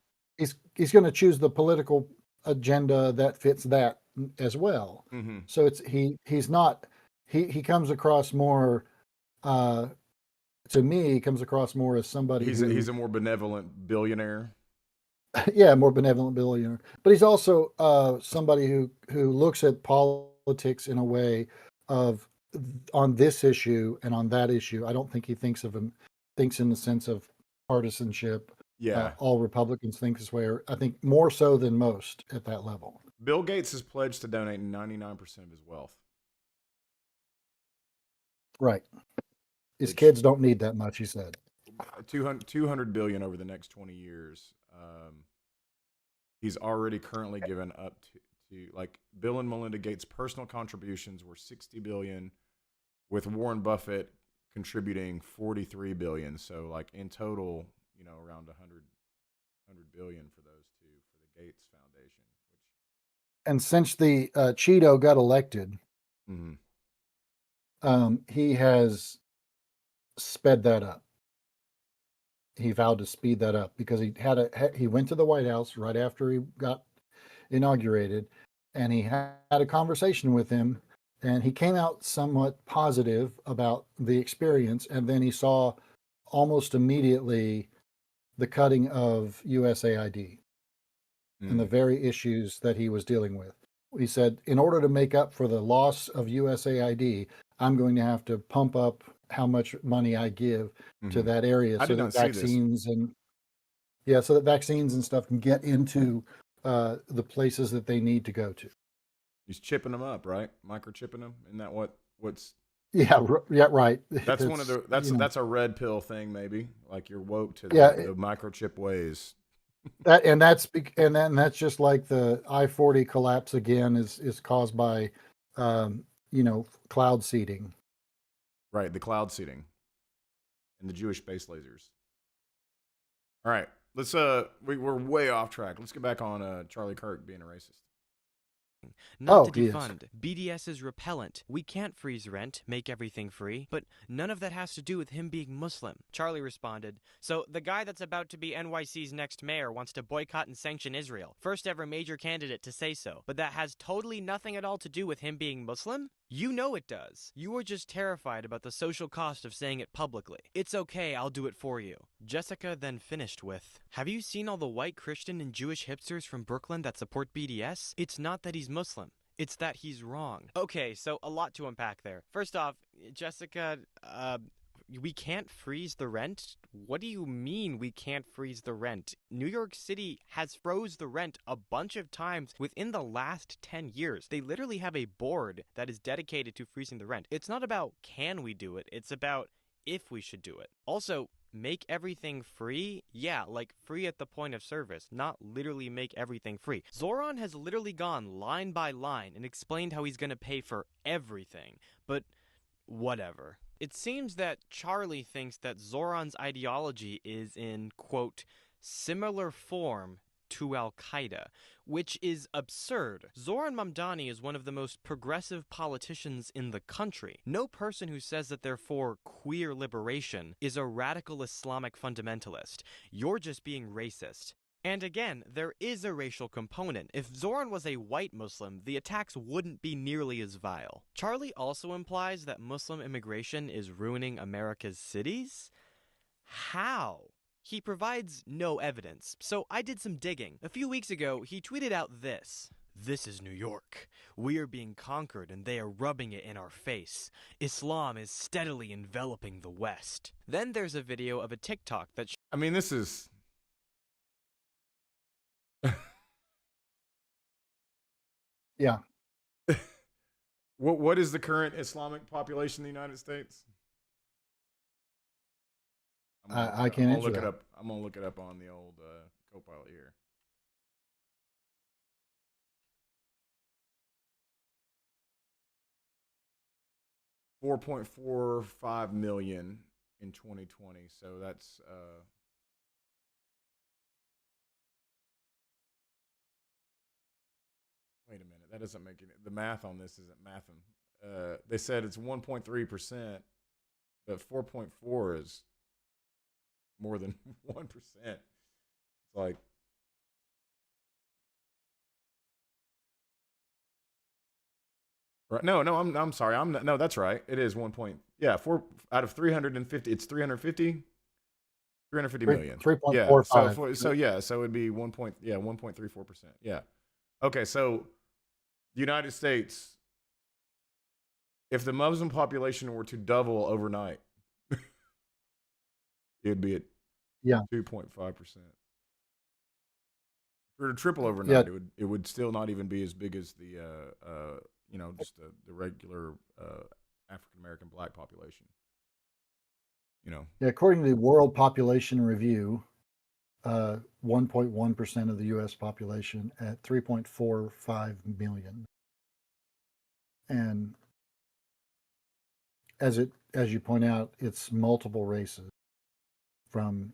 choose the political agenda that fits that as well. Mm-hmm. So he's not he comes across more to me, he comes across more as somebody he's a more benevolent billionaire. yeah, more benevolent billionaire. But he's also somebody who looks at politics in a way of, on this issue and on that issue. I don't think he thinks in the sense of partisanship. Yeah. All Republicans think this way, or I think more so than most at that level. Bill Gates has pledged to donate 99% of his wealth. Right. His kids don't need that much, he said. 200 billion over the next 20 years. He's already currently given up to like Bill and Melinda Gates' personal contributions were 60 billion, with Warren Buffett contributing 43 billion. So like in total, around 100 billion for those two for the Gates Foundation. And since the Cheeto got elected, Mm-hmm. He has sped that up. He vowed to speed that up because he went to the White House right after he got inaugurated, and he had a conversation with him, and he came out somewhat positive about the experience, and then he saw almost immediately the cutting of USAID and the very issues that he was dealing with. He said, in order to make up for the loss of USAID, I'm going to have to pump up how much money I give to that area so that vaccines so that vaccines and stuff can get into the places that they need to go to. He's chipping them up, right? Microchipping them. Isn't that what's? Yeah, right. That's one of the that's a red pill thing, maybe. Like you're woke to the microchip ways. That's just like the I-40 collapse again is caused by cloud seeding. Right, the cloud seeding and the Jewish space lasers. All right, let's we're way off track. Let's get back on Charlie Kirk being a racist. Not to defund. BDS is repellent. We can't freeze rent, make everything free, but none of that has to do with him being Muslim. Charlie responded, so the guy that's about to be NYC's next mayor wants to boycott and sanction Israel. First ever major candidate to say so. But that has totally nothing at all to do with him being Muslim? You know it does. You were just terrified about the social cost of saying it publicly. It's okay, I'll do it for you. Jessica then finished with, have you seen all the white Christian and Jewish hipsters from Brooklyn that support BDS? It's not that he's Muslim. It's that he's wrong. Okay, so a lot to unpack there. First off, Jessica, We can't freeze the rent? What do you mean we can't freeze the rent? New York City has froze the rent a bunch of times within the last 10 years. They literally have a board that is dedicated to freezing the rent. It's not about can we do it, it's about if we should do it. Also, make everything free? Yeah, like free at the point of service, not literally make everything free. Zoran has literally gone line by line and explained how he's gonna pay for everything, but whatever. It seems that Charlie thinks that Zoran's ideology is in, quote, similar form to Al-Qaeda, which is absurd. Zoran Mamdani is one of the most progressive politicians in the country. No person who says that they're for queer liberation is a radical Islamic fundamentalist. You're just being racist. And again, there is a racial component. If Zoran was a white Muslim, the attacks wouldn't be nearly as vile. Charlie also implies that Muslim immigration is ruining America's cities? How? He provides no evidence, so I did some digging. A few weeks ago, he tweeted out this. This is New York. We are being conquered and they are rubbing it in our face. Islam is steadily enveloping the West. Then there's a video of a TikTok that I mean, this is... Yeah. What is the current Islamic population in the United States? I can't answer look that. it up. I'm gonna look it up on the old Copilot here. $4.45 million in 2020. So that's wait a minute. That doesn't make it. The math on this isn't mathing. They said it's 1.3%, but 4.4 is more than 1%. It's like right. No, I'm sorry. No, that's right. It is 1 point. Yeah, 4 out of 350. It's 350 million. 3.45. Yeah. So yeah. So it'd be 1.34%. Yeah. Okay. So the United States, if the Muslim population were to double overnight, it'd be at 2.5%. If it were to triple overnight, it would still not even be as big as the just the regular African American black population. Yeah, according to the World Population Review, 1.1% of the U.S. population at 3.45 million, and as you point out, it's multiple races, from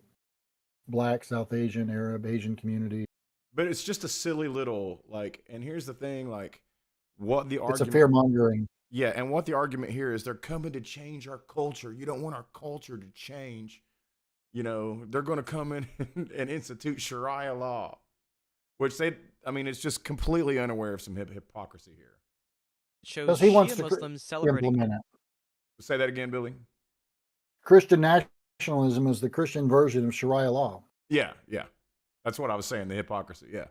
Black, South Asian, Arab, Asian community. But it's just a silly little and here's the thing, what the argument. It's a fear mongering. Yeah, and what the argument here is, they're coming to change our culture. You don't want our culture to change. They're going to come in and institute Sharia law, which it's just completely unaware of some hypocrisy here. Shows he wants Shia to Muslims celebrating. implement it. Say that again, Billy. Christian nationalism is the Christian version of Sharia law. Yeah. That's what I was saying, the hypocrisy, yeah.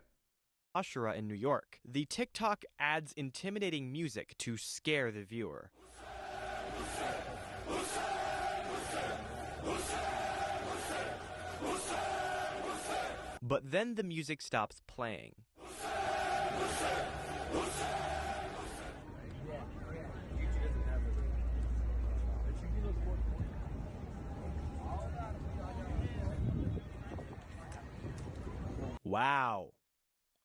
Ashura in New York. The TikTok adds intimidating music to scare the viewer. But then the music stops playing. Wow.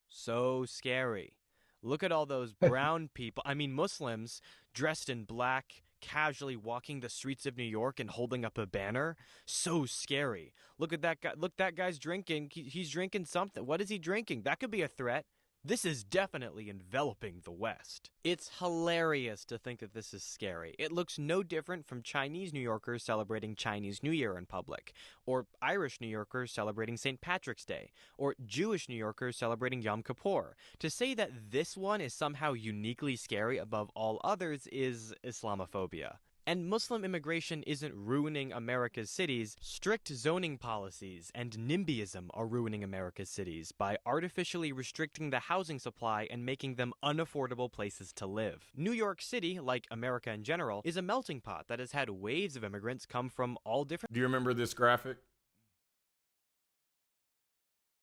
So scary. Look at all those brown people, Muslims, dressed in black, casually walking the streets of New York and holding up a banner. So scary. Look at that guy. Look, that guy's drinking. He's drinking something. What is he drinking? That could be a threat. This is definitely enveloping the West. It's hilarious to think that this is scary. It looks no different from Chinese New Yorkers celebrating Chinese New Year in public, or Irish New Yorkers celebrating St. Patrick's Day, or Jewish New Yorkers celebrating Yom Kippur. To say that this one is somehow uniquely scary above all others is Islamophobia. And Muslim immigration isn't ruining America's cities. Strict zoning policies and NIMBYism are ruining America's cities by artificially restricting the housing supply and making them unaffordable places to live. New York City, like America in general, is a melting pot that has had waves of immigrants come from all different... Do you remember this graphic?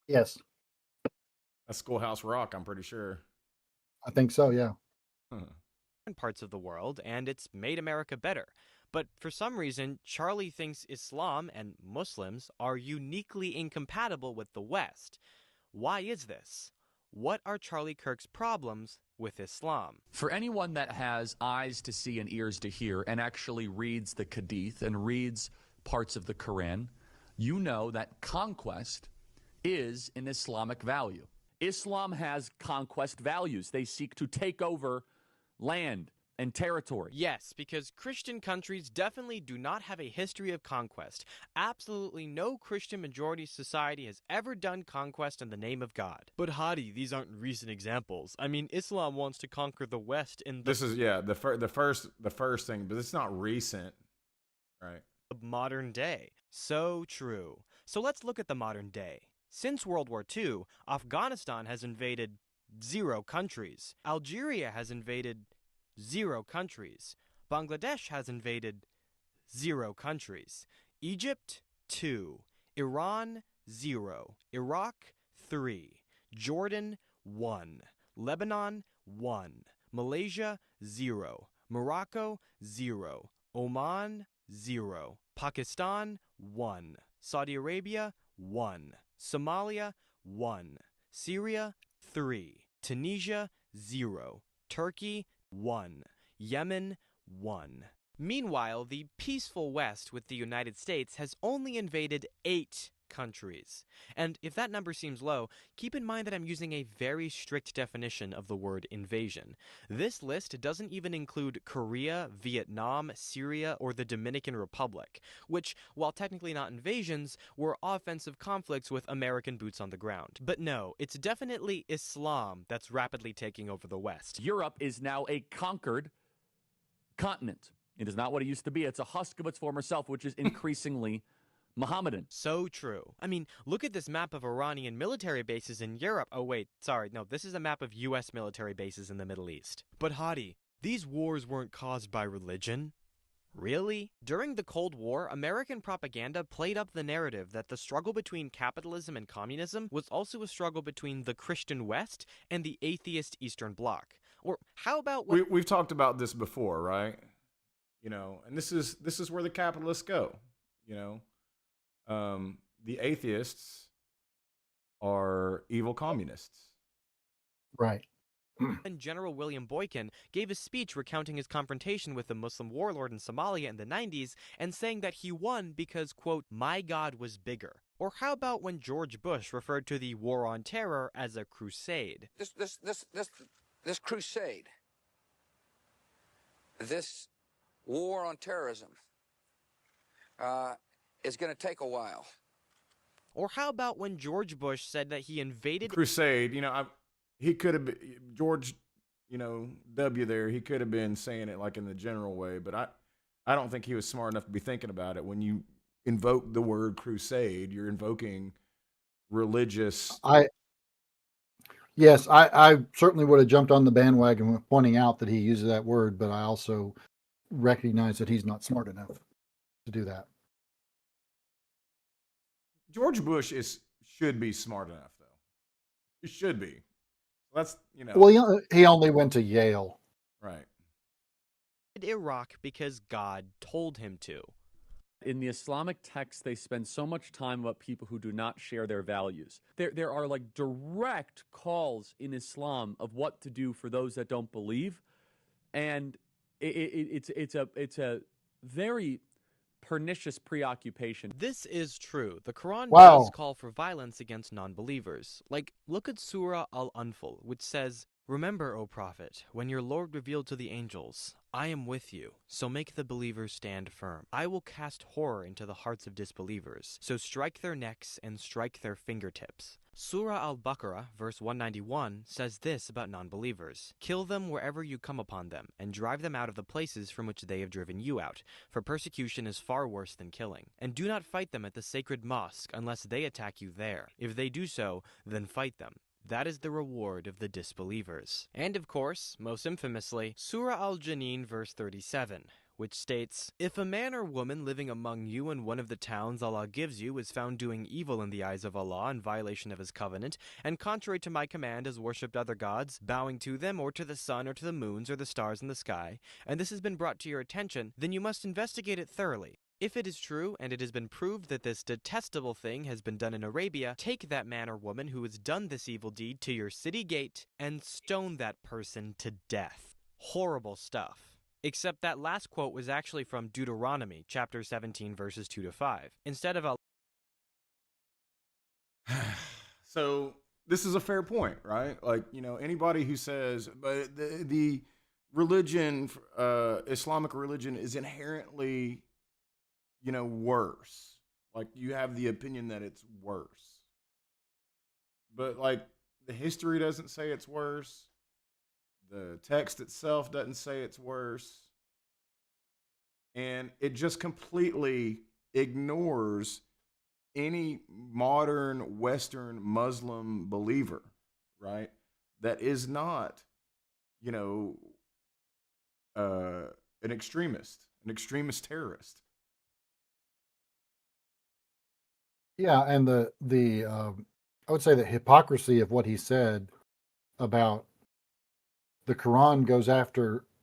Yes, That's Schoolhouse Rock, I'm pretty sure. I think so. Yeah. parts of the world, and it's made America better. But for some reason, Charlie thinks Islam and Muslims are uniquely incompatible with the West. Why is this? What are Charlie Kirk's problems with Islam? For anyone that has eyes to see and ears to hear and actually reads the Hadith and reads parts of the Quran, you know that conquest is an Islamic value. Islam has conquest values. They seek to take over land and territory. Yes, because Christian countries definitely do not have a history of conquest. Absolutely no Christian majority society has ever done conquest in the name of God. But Hadi, these aren't recent examples. I mean, Islam wants to conquer the West in the... This is, yeah, the first thing, but it's not recent, right? Modern day. So true. So let's look at the modern day. Since World War II, Afghanistan has invaded 0 countries. Algeria has invaded 0 countries. Bangladesh has invaded 0 countries. Egypt, 2. Iran, 0. Iraq, 3. Jordan, 1. Lebanon, 1. Malaysia, 0. Morocco, 0. Oman, 0. Pakistan, 1. Saudi Arabia, 1. Somalia, 1. Syria, 3. Tunisia, 0. Turkey, 1. Yemen, 1. Meanwhile, the peaceful West with the United States has only invaded 8 countries. And if that number seems low, keep in mind that I'm using a very strict definition of the word invasion. This list doesn't even include Korea, Vietnam, Syria, or the Dominican Republic, which, while technically not invasions, were offensive conflicts with American boots on the ground. But no, it's definitely Islam that's rapidly taking over the West. Europe is now a conquered continent. It is not what it used to be. It's a husk of its former self, which is increasingly Mohammedan. So true. I mean, look at this map of Iranian military bases in Europe. Oh wait, sorry, no, this is a map of US military bases in the Middle East. But Hadi, these wars weren't caused by religion. Really? During the Cold War, American propaganda played up the narrative that the struggle between capitalism and communism was also a struggle between the Christian West and the atheist Eastern Bloc. Or how about we've talked about this before, right? You know, and this is where the capitalists go, you know. The atheists are evil communists. Right. And General William Boykin gave a speech recounting his confrontation with the Muslim warlord in Somalia in the 90s and saying that he won because, quote, my God was bigger. Or how about when George Bush referred to the war on terror as a crusade? This crusade, this war on terrorism, is going to take a while. Or how about when George Bush said that he invaded... Crusade, you know, he could have been, George, you know, W there, he could have been saying it like in the general way, but I don't think he was smart enough to be thinking about it. When you invoke the word crusade, you're invoking religious... Yes, I certainly would have jumped on the bandwagon pointing out that he uses that word, but I also recognize that he's not smart enough to do that. George Bush should be smart enough, though. He should be. That's, you know. Well, he only went to Yale. Right. Iraq because God told him to. In the Islamic texts, they spend so much time about people who do not share their values. There are like direct calls in Islam of what to do for those that don't believe, and it's a very pernicious preoccupation. This is true. The Quran Wow. does call for violence against non-believers. Like, look at Surah Al-Anfal, which says, remember, O Prophet, when your Lord revealed to the angels, I am with you, so make the believers stand firm. I will cast horror into the hearts of disbelievers, so strike their necks and strike their fingertips. Surah al-Baqarah, verse 191, says this about non-believers: "Kill them wherever you come upon them, and drive them out of the places from which they have driven you out, for persecution is far worse than killing. And do not fight them at the sacred mosque unless they attack you there. If they do so, then fight them. That is the reward of the disbelievers." And of course, most infamously, Surah al-Janin, verse 37, which states, "If a man or woman living among you in one of the towns Allah gives you is found doing evil in the eyes of Allah in violation of his covenant, and contrary to my command has worshipped other gods, bowing to them or to the sun or to the moons or the stars in the sky, and this has been brought to your attention, then you must investigate it thoroughly. If it is true, and it has been proved that this detestable thing has been done in Arabia, take that man or woman who has done this evil deed to your city gate and stone that person to death." Horrible stuff. Except that last quote was actually from Deuteronomy, chapter 17, verses 2 to 5. Instead of So this is a fair point, right? Like, anybody who says, but the religion, Islamic religion is inherently, worse. Like, you have the opinion that it's worse. But, like, the history doesn't say it's worse. The text itself doesn't say it's worse. And it just completely ignores any modern Western Muslim believer, right? That is not, an extremist terrorist. Yeah, and I would say the hypocrisy of what he said about the Quran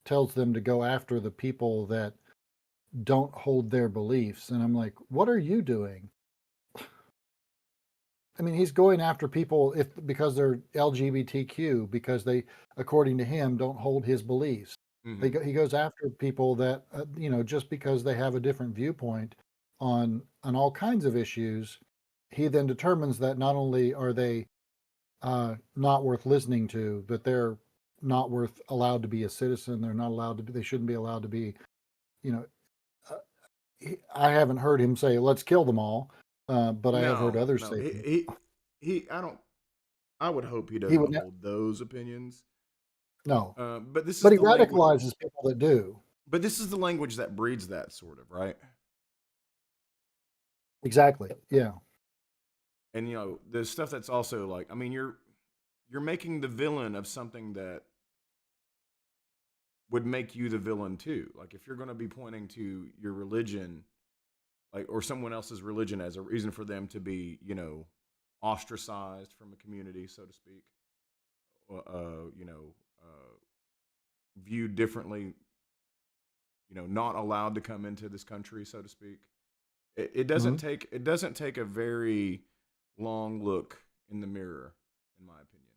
tells them to go after the people that don't hold their beliefs. And I'm like, what are you doing? I mean, he's going after people because they're LGBTQ, because they, according to him, don't hold his beliefs. Mhm. He goes after people that, just because they have a different viewpoint on all kinds of issues. He then determines that not only are they not worth listening to, but they're not allowed to be a citizen. They're not allowed to be, they shouldn't be allowed to be, I haven't heard him say, let's kill them all. But I have heard others No, say I would hope he he doesn't would hold those opinions. no, But this but is he the language. radicalizes people that do. But this is the language that breeds that, sort of, right? Exactly. Yeah. And the stuff that's also like, I mean, you're making the villain of something that would make you the villain too. Like, if you're going to be pointing to your religion, like, or someone else's religion as a reason for them to be, ostracized from a community, so to speak, viewed differently, not allowed to come into this country, so to speak. It doesn't take a very long look in the mirror, in my opinion,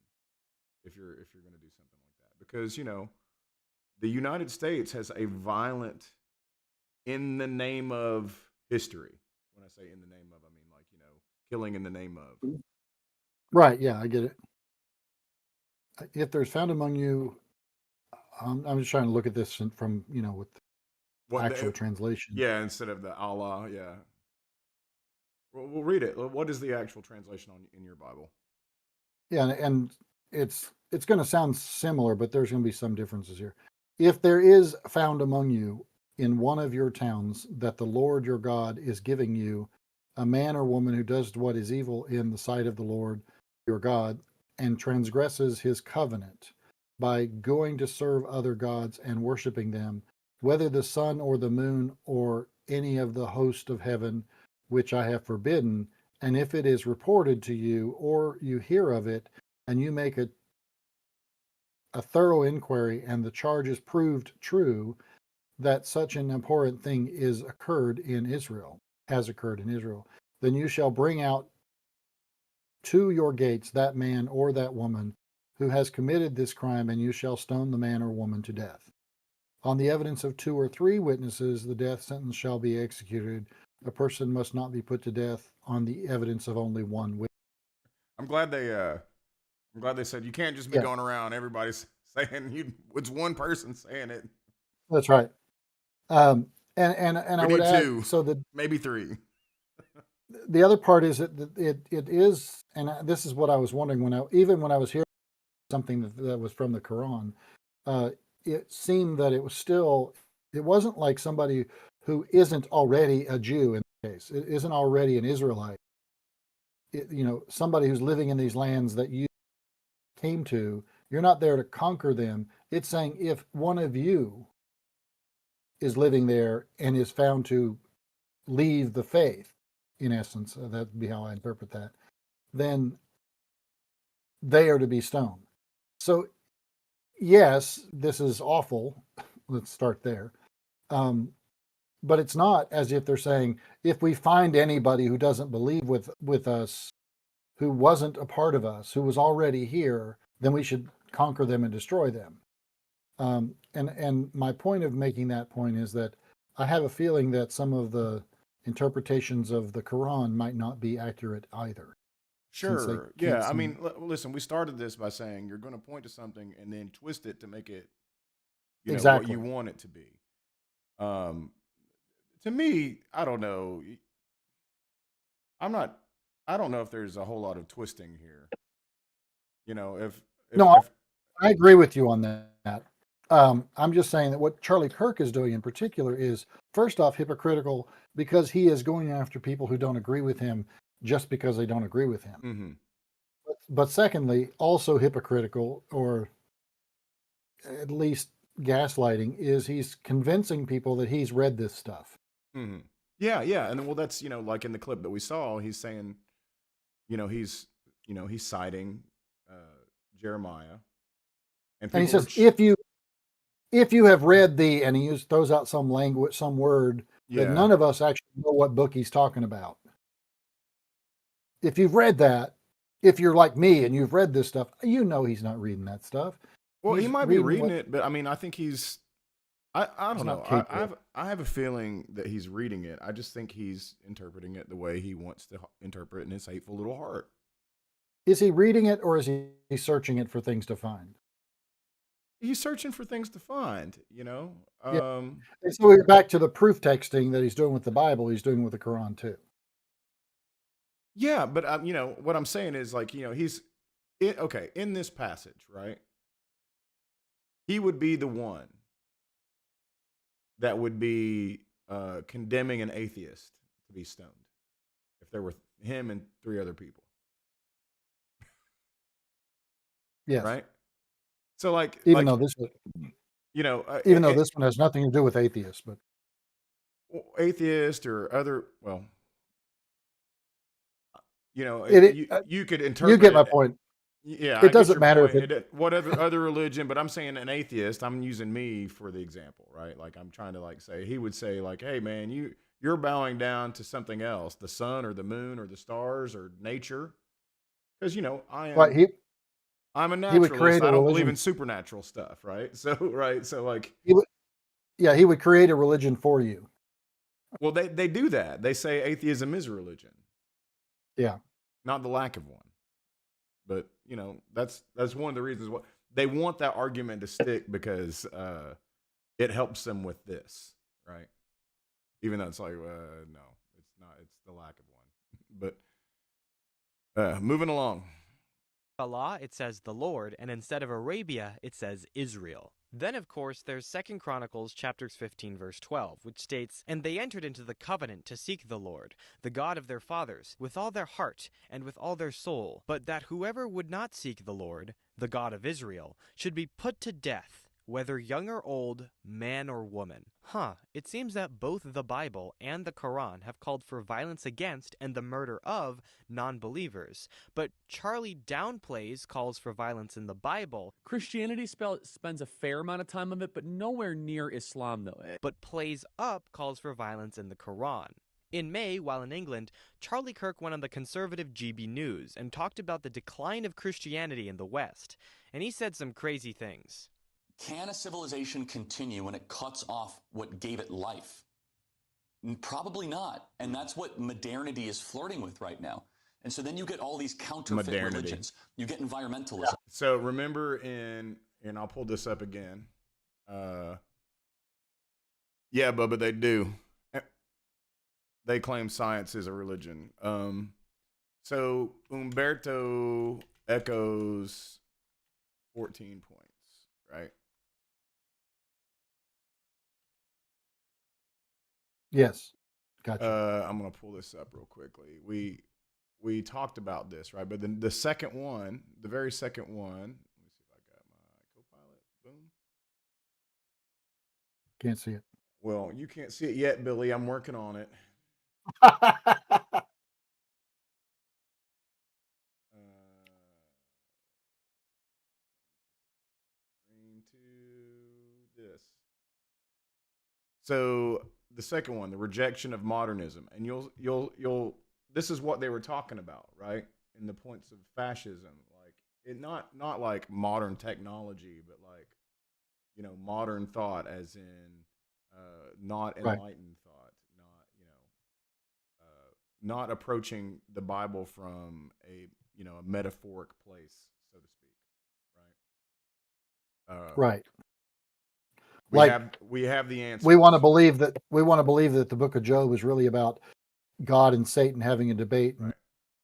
if you're going to do something like that, because the United States has a violent, in the name of history. When I say in the name of, I mean, like, killing in the name of. Right. Yeah, I get it. If there's found among you, I'm just trying to look at this from, with actual translation. Yeah, instead of the Allah. Yeah. We'll read it. What is the actual translation in your Bible? Yeah, and it's going to sound similar, but there's going to be some differences here. If there is found among you in one of your towns that the Lord your God is giving you a man or woman who does what is evil in the sight of the Lord your God and transgresses his covenant by going to serve other gods and worshiping them, whether the sun or the moon or any of the host of heaven, which I have forbidden, and if it is reported to you or you hear of it, and you make a thorough inquiry, and the charge is proved true that such an abhorrent thing has occurred in Israel, then you shall bring out to your gates that man or that woman who has committed this crime, and you shall stone the man or woman to death. On the evidence of 2 or 3 witnesses, the death sentence shall be executed. A person must not be put to death on the evidence of only one witness. I'm glad they said you can't just be going around everybody's saying it's one person saying it. That's right. And I would need add, 2, so maybe 3. the other part is that it is, and this is what I was wondering when I was hearing something that was from the Quran, it seemed that it wasn't like somebody who isn't already a Jew in this case. It isn't already an Israelite. Somebody who's living in these lands that you came to, you're not there to conquer them. It's saying if one of you is living there and is found to leave the faith, in essence, that'd be how I interpret that, then they are to be stoned. So, yes, this is awful. Let's start there. But it's not as if they're saying, if we find anybody who doesn't believe with us, who wasn't a part of us, who was already here, then we should conquer them and destroy them. And my point of making that point is that I have a feeling that some of the interpretations of the Quran might not be accurate either. Sure. Yeah. I mean, listen, we started this by saying you're going to point to something and then twist it to make it, what you want it to be. To me, I don't know. I don't know if there's a whole lot of twisting here. I agree with you on that. I'm just saying that what Charlie Kirk is doing in particular is, first off, hypocritical because he is going after people who don't agree with him just because they don't agree with him. Mm-hmm. But secondly, also hypocritical, or at least gaslighting, is he's convincing people that he's read this stuff. Mm-hmm. Yeah, yeah. And then, that's, like in the clip that we saw, he's saying, he's citing Jeremiah. And he says, if you have read and he throws out some language, some word that none of us actually know what book he's talking about. If you've read that, if you're like me and you've read this stuff, he's not reading that stuff. Well, he might be reading it, but I mean, I think he's, I don't know. I have a feeling that he's reading it. I just think he's interpreting it the way he wants to interpret in his hateful little heart. Is he reading it, or is he searching it for things to find? He's searching for things to find, Yeah. And so we're back to the proof texting that he's doing with the Bible. He's doing with the Quran too. Yeah, but what I'm saying is, like, he's in this passage, right? He would be the one that would be condemning an atheist to be stoned if there were him and 3 other people. Yes. Right. So, like, even though this one has nothing to do with atheists, but atheist or other, well, you could interpret. You get my point. Yeah, it doesn't matter what other religion, but I'm saying an atheist. I'm using me for the example, right? Like, I'm trying to say, he would say, like, hey man, you're bowing down to something else, the sun or the moon or the stars or nature, because I am. Right. I'm a naturalist. I don't believe in supernatural stuff, right? So like, he would create a religion for you. Well, they do that. They say atheism is a religion. Yeah. Not the lack of one. But, that's one of the reasons why they want that argument to stick, because it helps them with this, right? Even though it's like, no, it's not. It's the lack of one. But moving along. Allah, it says the Lord, and instead of Arabia, it says Israel. Then, of course, there's 2 Chronicles chapters 15, verse 12, which states, "And they entered into the covenant to seek the Lord, the God of their fathers, with all their heart and with all their soul, but that whoever would not seek the Lord, the God of Israel, should be put to death, whether young or old, man or woman." It seems that both the Bible and the Quran have called for violence against and the murder of non-believers. But Charlie downplays calls for violence in the Bible. Christianity spends a fair amount of time on it, but nowhere near Islam, though. But plays up calls for violence in the Quran. In May, while in England, Charlie Kirk went on the conservative GB News and talked about the decline of Christianity in the West. And he said some crazy things. Can a civilization continue when it cuts off what gave it life? Probably not. And that's what modernity is flirting with right now. And so then you get all these counterfeit religions. You get environmentalism. So remember and I'll pull this up again. Yeah, Bubba, they do. they claim science is a religion. So Umberto echoes 14 points, right? Yes. Gotcha. I'm gonna pull this up real quickly. We talked about this, right? But then the second one, the very second one, let me see if I got my Copilot. Boom. Can't see it. Well, you can't see it yet, Billy. I'm working on it. To this. So the second one, the rejection of modernism, and you'll. This is what they were talking about, right? In the points of fascism, like it not like modern technology, but like modern thought, as in not enlightened thought, not approaching the Bible from a a metaphoric place, so to speak, right? Right. We have the answer. We want to believe that the book of Job is really about God and Satan having a debate and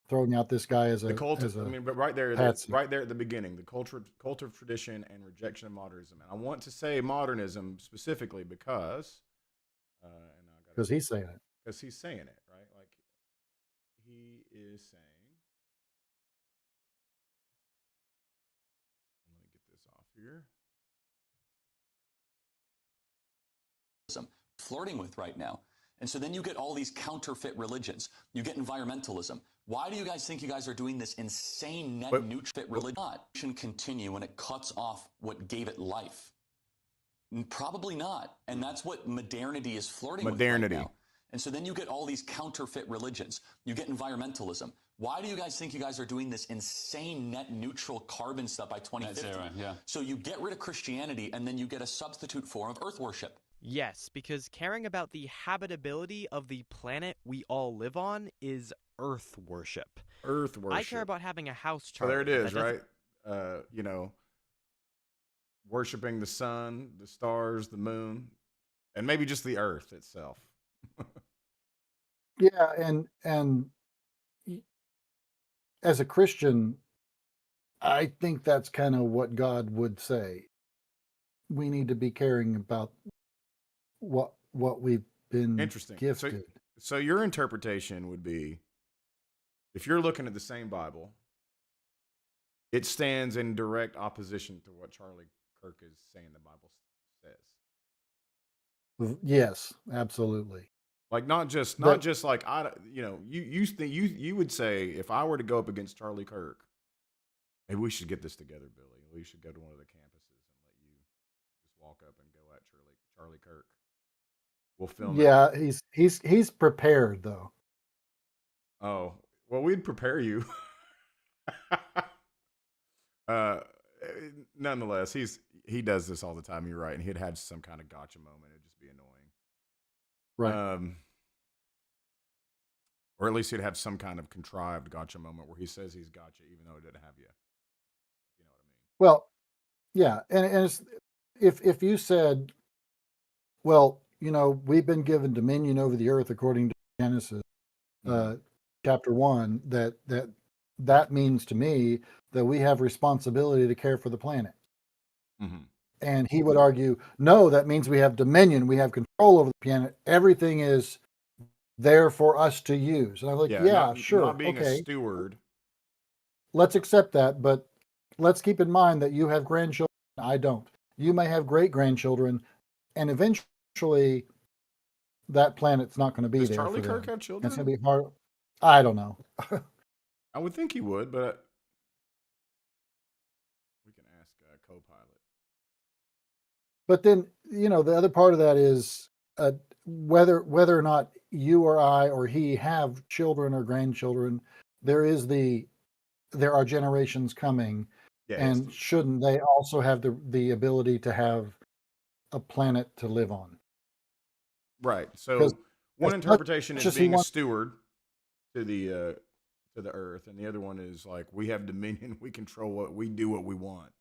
throwing out this guy as a but right there patsy. right there at the beginning, the cult of tradition and rejection of modernism. And I want to say modernism specifically because he's saying it. Because he's saying it, right? Like he is saying. Let me get this off here. Flirting with right now. And so then you get all these counterfeit religions. You get environmentalism. Why do you guys think you guys are doing this insane net neutral religion? Should continue when it cuts off what gave it life? Probably not. And that's what modernity is flirting with right now. And so then you get all these counterfeit religions. You get environmentalism. Why do you guys think you guys are doing this insane net neutral carbon stuff by 2050? Yeah. So you get rid of Christianity and then you get a substitute form of earth worship. Yes, because caring about the habitability of the planet we all live on is earth worship. Earth worship. I care about having a house, So Charlie. there it is, right? Worshiping the sun, the stars, the moon, and maybe just the earth itself. Yeah, and as a Christian, I think that's kind of what God would say. We need to be caring about what we've been gifted. So your interpretation would be, if you're looking at the same Bible, it stands in direct opposition to what Charlie Kirk is saying the Bible says. Yes, absolutely. Like not just like you would say, if I were to go up against Charlie Kirk, maybe we should get this together, Billy. We should go to one of the campuses and let you just walk up and go at Charlie Kirk. We'll film it. Yeah, he's prepared though. Oh, well, we'd prepare you. Nonetheless, he does this all the time. You're right, and he'd have some kind of gotcha moment. It'd just be annoying, right? Or at least he'd have some kind of contrived gotcha moment where he says he's gotcha, even though he didn't have you. You know what I mean? Well, yeah, and it's, if you said, well, we've been given dominion over the earth according to Genesis, chapter 1, that means to me that we have responsibility to care for the planet. Mm-hmm. And he would argue, no, that means we have dominion, we have control over the planet. Everything is there for us to use. And I'm like, sure, not being a steward. Let's accept that, but let's keep in mind that you have grandchildren. I don't. You may have great grandchildren, and eventually that planet's not going to be there. Does Charlie for Kirk them. have children? It's going to be hard. I don't know. I would think he would, but we can ask Copilot. But then, the other part of that is whether or not you or I or he have children or grandchildren, there are generations coming. Yeah, and shouldn't they also have the ability to have a planet to live on? Right. So one interpretation is being a steward to the earth, and the other one is like, we have dominion, we control what we do, what we want.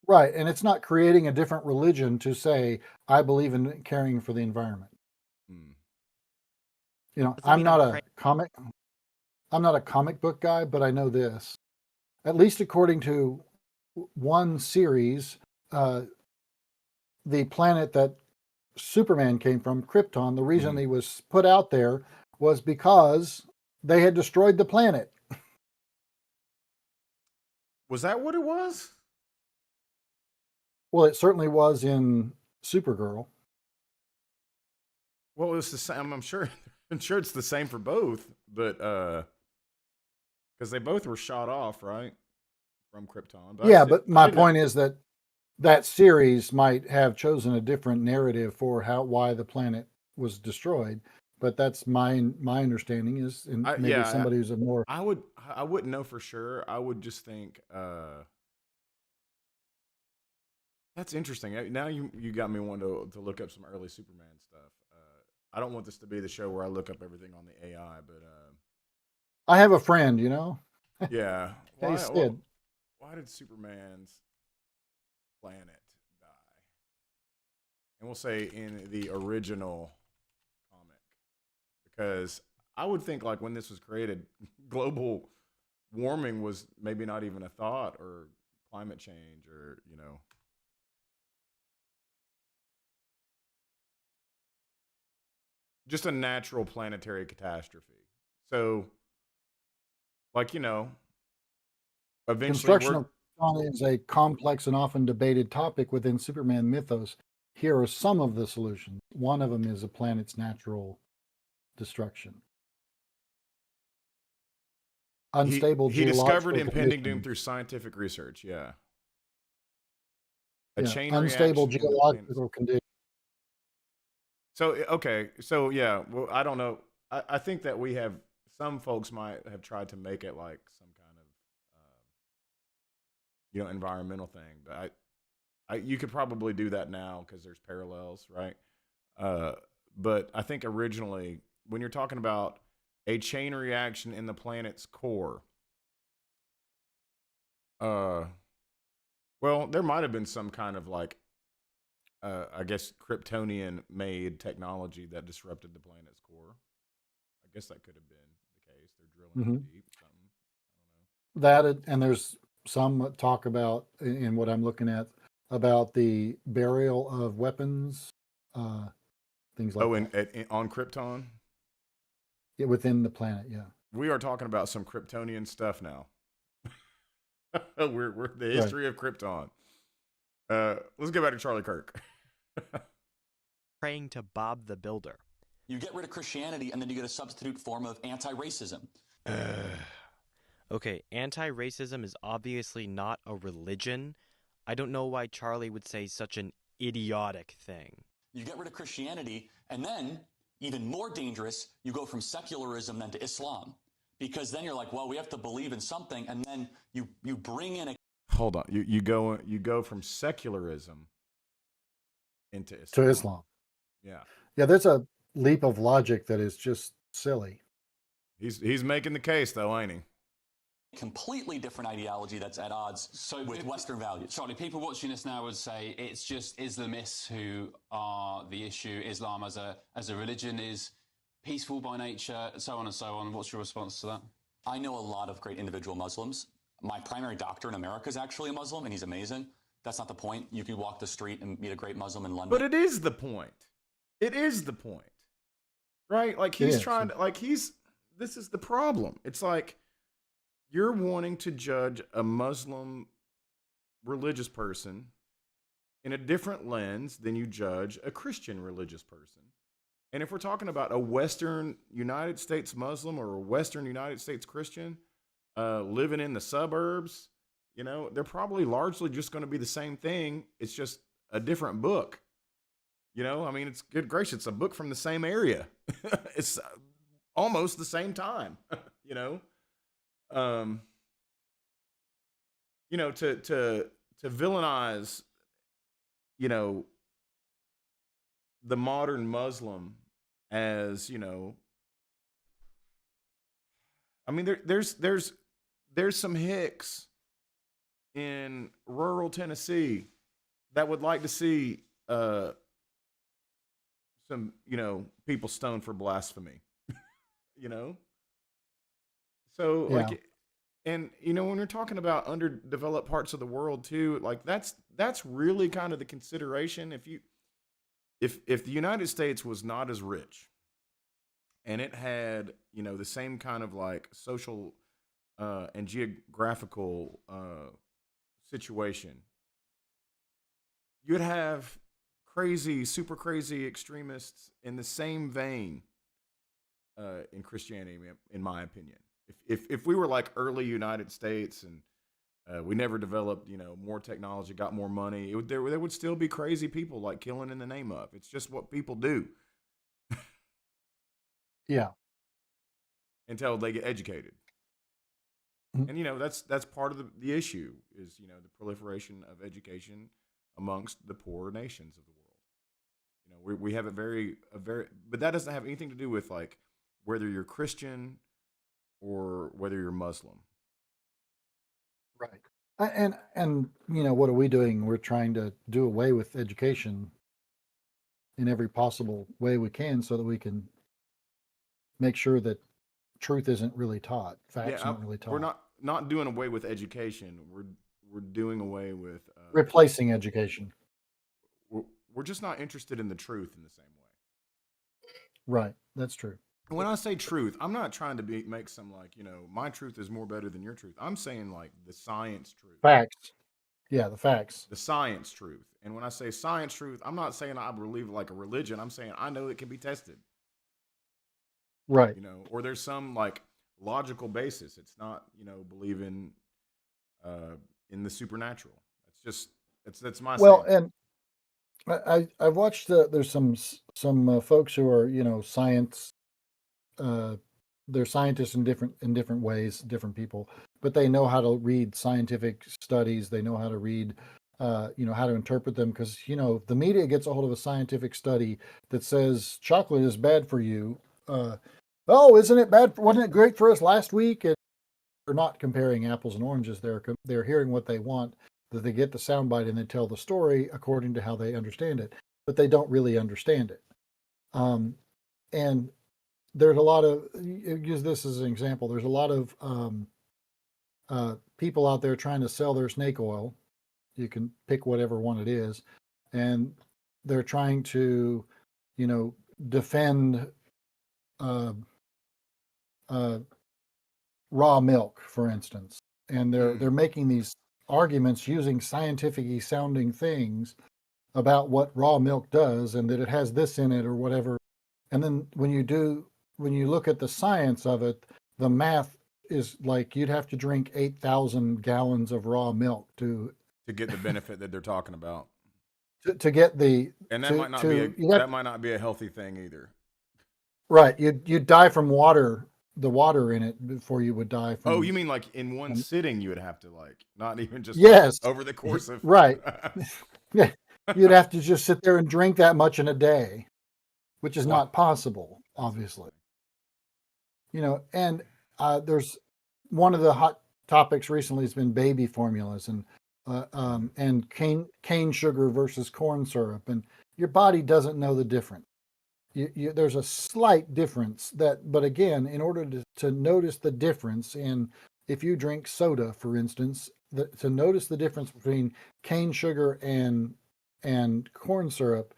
Right, and it's not creating a different religion to say I believe in caring for the environment. You know, Doesn't mean I'm I'm not a comic book guy, but I know this. At least according to one series, the planet that Superman came from, Krypton, the reason he was put out there was because they had destroyed the planet. Was that what it was? Well, it certainly was in Supergirl. Well, it's the same. I'm sure. I'm sure it's the same for both, but because they both were shot off, right, from Krypton. But my point is that that series might have chosen a different narrative for why the planet was destroyed, but that's my understanding is, and maybe somebody who's a more. I wouldn't know for sure. I would just think that's interesting. Now you got me wanting to look up some early Superman stuff. I don't want this to be the show where I look up everything on the AI, but I have a friend, you know. Yeah. Hey, Sid. Why did Superman's planet die? And we'll say in the original comic, because I would think like when this was created, global warming was maybe not even a thought, or climate change, or just a natural planetary catastrophe. So, like, eventually Construction of Krypton is a complex and often debated topic within Superman mythos. Here are some of the solutions. One of them is a planet's natural destruction. Unstable he discovered impending conditions. doom through scientific research. Yeah. Unstable geological conditions. So, okay. So, yeah. Well, I don't know. I think that some folks might have tried to make it like some kind of, environmental thing. But you could probably do that now because there's parallels, right? But I think originally, when you're talking about a chain reaction in the planet's core, well, there might have been some kind of like, I guess, Kryptonian-made technology that disrupted the planet's core. I guess that could have been the case. They're drilling deep, something. I don't know. That, and there's some talk about, in what I'm looking at, about the burial of weapons, things like that. On Krypton? Yeah, within the planet, yeah. We are talking about some Kryptonian stuff now. we're the history of Krypton. Let's get back to Charlie Kirk. Praying to Bob the Builder. You get rid of Christianity, and then you get a substitute form of anti-racism. Okay, anti-racism is obviously not a religion. I don't know why Charlie would say such an idiotic thing. You get rid of Christianity, and then, even more dangerous, you go from secularism then to Islam. Because then you're like, well, we have to believe in something, and then you bring in a... Hold on. You go from secularism into Islam. To Islam. Yeah. Yeah, there's a leap of logic that is just silly. He's making the case, though, ain't he? Completely different ideology that's at odds with Western values. Charlie, people watching this now would say it's just Islamists who are the issue. Islam as a religion is peaceful by nature, so on and so on. What's your response to that? I know a lot of great individual Muslims. My primary doctor in America is actually a Muslim, and he's amazing. That's not the point. You could walk the street and meet a great Muslim in London. But it is the point. It is the point. Right? Like, he's trying to, like, this is the problem. It's like, you're wanting to judge a Muslim religious person in a different lens than you judge a Christian religious person. And if we're talking about a Western United States Muslim or a Western United States Christian living in the suburbs, they're probably largely just going to be the same thing. It's just a different book. I mean, it's good gracious, it's a book from the same area. It's almost the same time, to villainize, the modern Muslim as, I mean, there's some hicks in rural Tennessee that would like to see some, people stoned for blasphemy. you know. So Yeah. like, and you know, when we're talking about underdeveloped parts of the world too, like that's really kind of the consideration. If the United States was not as rich and it had, you know, the same kind of like social and geographical situation, you'd have crazy, super crazy extremists in the same vein in Christianity, in my opinion. If we were like early United States and we never developed, you know, more technology, got more money, there would still be crazy people like killing in the name of. It's just what people do. Yeah. Until they get educated. Mm-hmm. And you know, that's part of the issue is, you know, the proliferation of education amongst the poorer nations of the world. You know, we have a very, but that doesn't have anything to do with like whether you're Christian or whether you're Muslim. Right. And you know, what are we doing? We're trying to do away with education in every possible way we can so that we can make sure that truth isn't really taught, facts aren't really taught. We're not doing away with education. We're doing away with replacing education. We're just not interested in the truth in the same way. Right. That's true. When I say truth, I'm not trying to make some like, you know, my truth is more better than your truth. I'm saying like the science truth. Facts. Yeah, the facts. The science truth. And when I say science truth, I'm not saying I believe like a religion. I'm saying I know it can be tested. Right. You know, or there's some like logical basis. It's not, you know, believing in the supernatural. It's just that's my and I've watched there's some folks who are, you know, science they're scientists in different ways, different people, but they know how to read scientific studies. They know how to read you know, how to interpret them, because, you know, if the media gets a hold of a scientific study that says chocolate is bad for you, oh, isn't it bad? Wasn't it great for us last week? And they're not comparing apples and oranges. They're hearing what they want, that they get the soundbite and they tell the story according to how they understand it, but they don't really understand it. And there's a lot of, use this as an example. There's a lot of people out there trying to sell their snake oil. You can pick whatever one it is, and they're trying to, you know, defend raw milk, for instance, and they're making these arguments using scientific-y sounding things about what raw milk does and that it has this in it or whatever. And then when you look at the science of it, the math is like you'd have to drink 8,000 gallons of raw milk to get the benefit that they're talking about. To get the and that might not be a healthy thing either. Right, you'd die from the water in it before you would die from. Oh, you mean like in one sitting you would have to, like, not even just yes over the course of right. Yeah, you'd have to just sit there and drink that much in a day, which is not possible, obviously. You know, and there's one of the hot topics recently has been baby formulas and cane sugar versus corn syrup, and your body doesn't know the difference. There's a slight difference but again, in order to notice the difference in, if you drink soda, for instance, to notice the difference between cane sugar and corn syrup,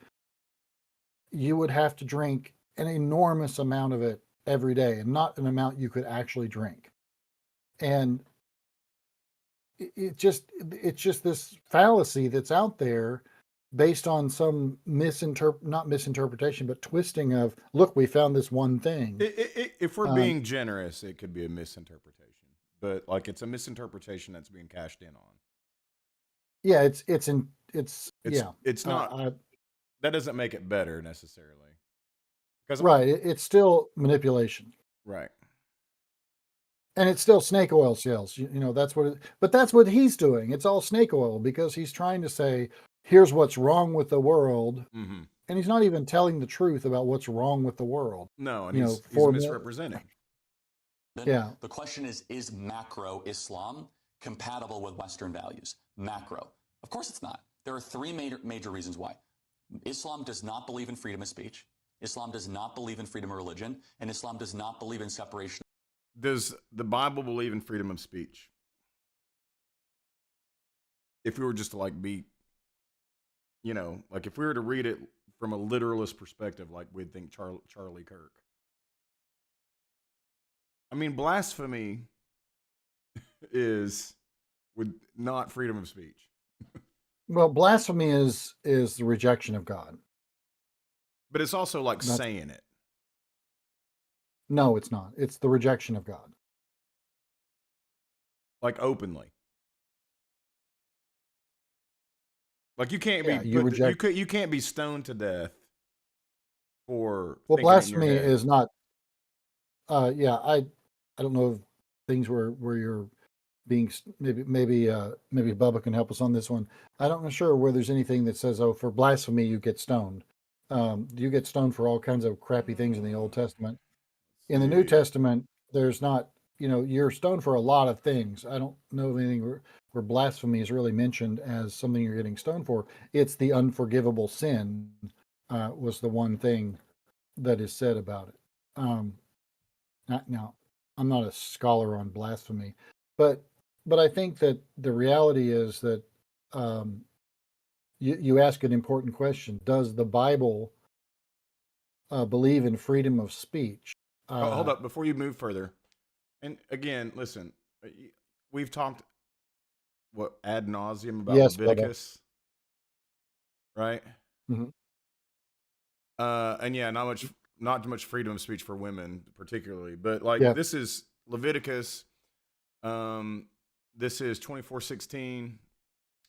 you would have to drink an enormous amount of it every day, and not an amount you could actually drink. And it's just this fallacy that's out there based on some not misinterpretation, but twisting of, look, we found this one thing. If we're being generous, it could be a misinterpretation, but like it's a misinterpretation that's being cashed in on. Yeah, it's not. That doesn't make it better necessarily. Right, it's still manipulation. Right. And it's still snake oil sales. You know, that's what he's doing. It's all snake oil because he's trying to say, here's what's wrong with the world. Mm-hmm. And he's not even telling the truth about what's wrong with the world. No, and he's misrepresenting. Yeah. The question is macro Islam compatible with Western values? Macro. Of course it's not. There are three major reasons why. Islam does not believe in freedom of speech. Islam does not believe in freedom of religion, and Islam does not believe in separation. Does the Bible believe in freedom of speech? If we were just to like be, like if we were to read it from a literalist perspective, like we'd think Charlie Kirk. I mean, blasphemy is with not freedom of speech. Well, blasphemy is the rejection of God. But it's also like That's- saying it. No, it's not. It's the rejection of God. Like openly. Like you can't Yeah, be you put, reject- you can't be stoned to death for Well, thinking in your blasphemy head. is not. I don't know if things where you're being maybe Bubba can help us on this one. I'm not sure where there's anything that says, oh, for blasphemy you get stoned. You get stoned for all kinds of crappy things in the Old Testament. In the New Testament, there's not. You're stoned for a lot of things. I don't know of anything where blasphemy is really mentioned as something you're getting stoned for. It's the unforgivable sin was the one thing that is said about it. Now, I'm not a scholar on blasphemy, but I think that the reality is that you ask an important question: does the Bible believe in freedom of speech? Hold up before you move further. And again, listen, we've talked ad nauseum about Yes, Leviticus, right? Mhm. And yeah, not much freedom of speech for women particularly, but like Yeah. this is Leviticus. This is 24:16.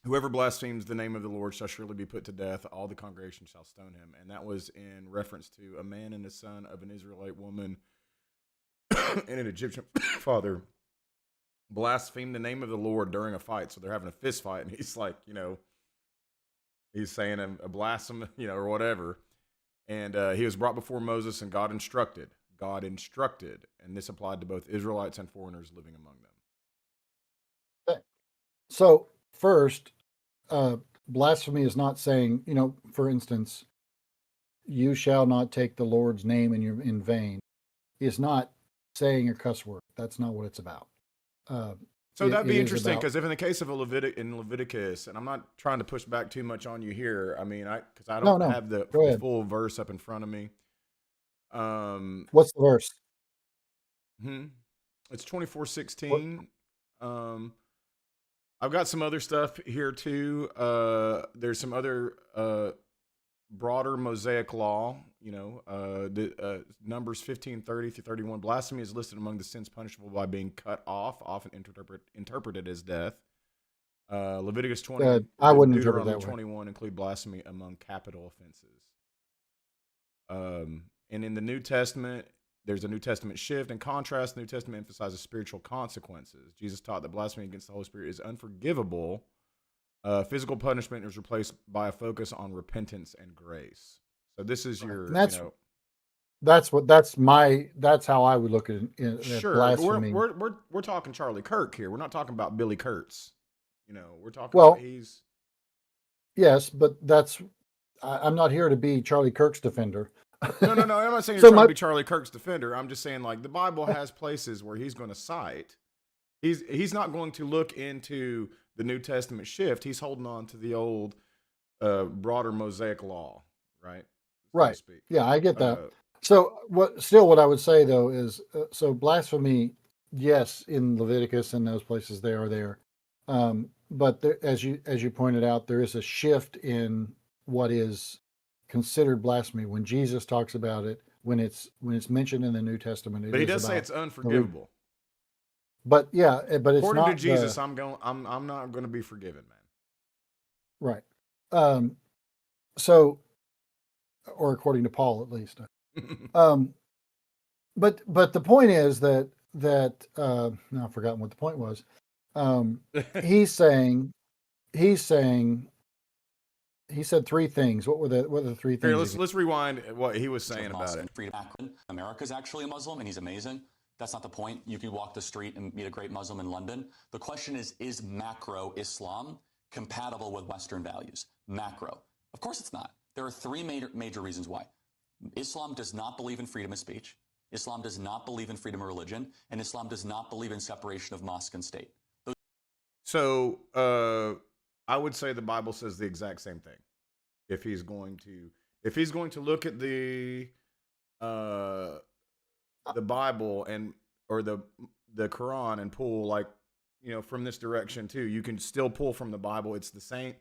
Whoever blasphemes the name of the Lord shall surely be put to death. All the congregation shall stone him. And that was in reference to a man and the son of an Israelite woman and an Egyptian father blaspheme the name of the Lord during a fight. So they're having a fist fight, and he's like, he's saying a blasphemy, or whatever. And he was brought before Moses, and God instructed, and this applied to both Israelites and foreigners living among them. Okay. So first, blasphemy is not saying, for instance, you shall not take the Lord's name in vain. Is not saying a cuss word. That's not what it's about. So that'd be interesting, about- because if in the case of in Leviticus, and I'm not trying to push back too much on you here. I mean, because I don't have the full verse up in front of me. What's the verse? It's 24:16. I've got some other stuff here too. There's some other broader Mosaic law. Numbers 15:30 through 31. Blasphemy is listed among the sins punishable by being cut off, often interpreted as death. Leviticus 20, I wouldn't interpret Deuteronomy that way. 21 include blasphemy among capital offenses. And in the New Testament, there's a New Testament shift. In contrast, the New Testament emphasizes spiritual consequences. Jesus taught that blasphemy against the Holy Spirit is unforgivable. Physical punishment is replaced by a focus on repentance and grace. So this is your, that's how I would look at it. Sure, Blasphemy. we're talking Charlie Kirk here. We're not talking about Billy Kurtz. We're talking Well, about he's. Yes, but I'm not here to be Charlie Kirk's defender. No. I'm not saying you're So trying to be Charlie Kirk's defender. I'm just saying, like, the Bible has places where he's going to cite. He's not going to look into the New Testament shift. He's holding on to the old, broader Mosaic law, right? Right. So to speak. Yeah, I get that. So what I would say though is, so blasphemy, yes, in Leviticus and those places they are there, but there, as you pointed out, there is a shift in what is considered blasphemy when Jesus talks about it, when it's mentioned in the New Testament. But he does say it's unforgivable. But it's according not to Jesus. I'm not going to be forgiven, man. Right. So, or according to Paul, at least. But the point is that now I've forgotten what the point was. He's saying he said three things. What were the three things? Here, let's rewind what he was saying about it. America's actually a Muslim, and he's amazing. That's not the point. You can walk the street and meet a great Muslim in London. The question is macro Islam compatible with Western values? Macro. Of course it's not. There are three major reasons why. Islam does not believe in freedom of speech. Islam does not believe in freedom of religion, and Islam does not believe in separation of mosque and state. So I would say the Bible says the exact same thing. If he's going to look at the Bible or the Quran and pull, like, from this direction too, you can still pull from the Bible. It's the same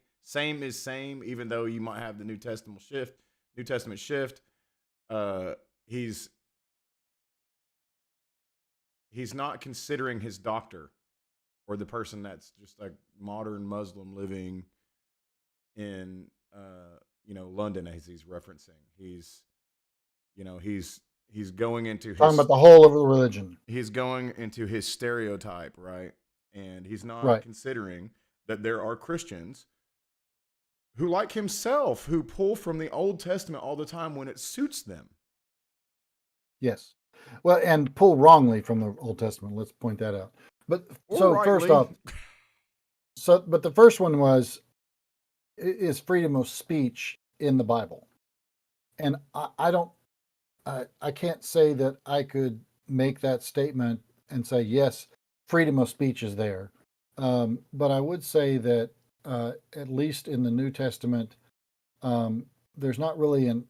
is same, even though you might have the New Testament shift. He's not considering his doctor or the person that's just like modern Muslim living in London, as he's referencing. He's going into talking about the whole of the religion. He's going into his stereotype, right? And he's not right. considering that there are Christians who, like himself, who pull from the Old Testament all the time when it suits them. Yes. Well, and pull wrongly from the Old Testament. Let's point that out. But first off, but the first one is freedom of speech in the Bible. And I can't say that I could make that statement and say, yes, freedom of speech is there. But I would say that at least in the New Testament, there's not really an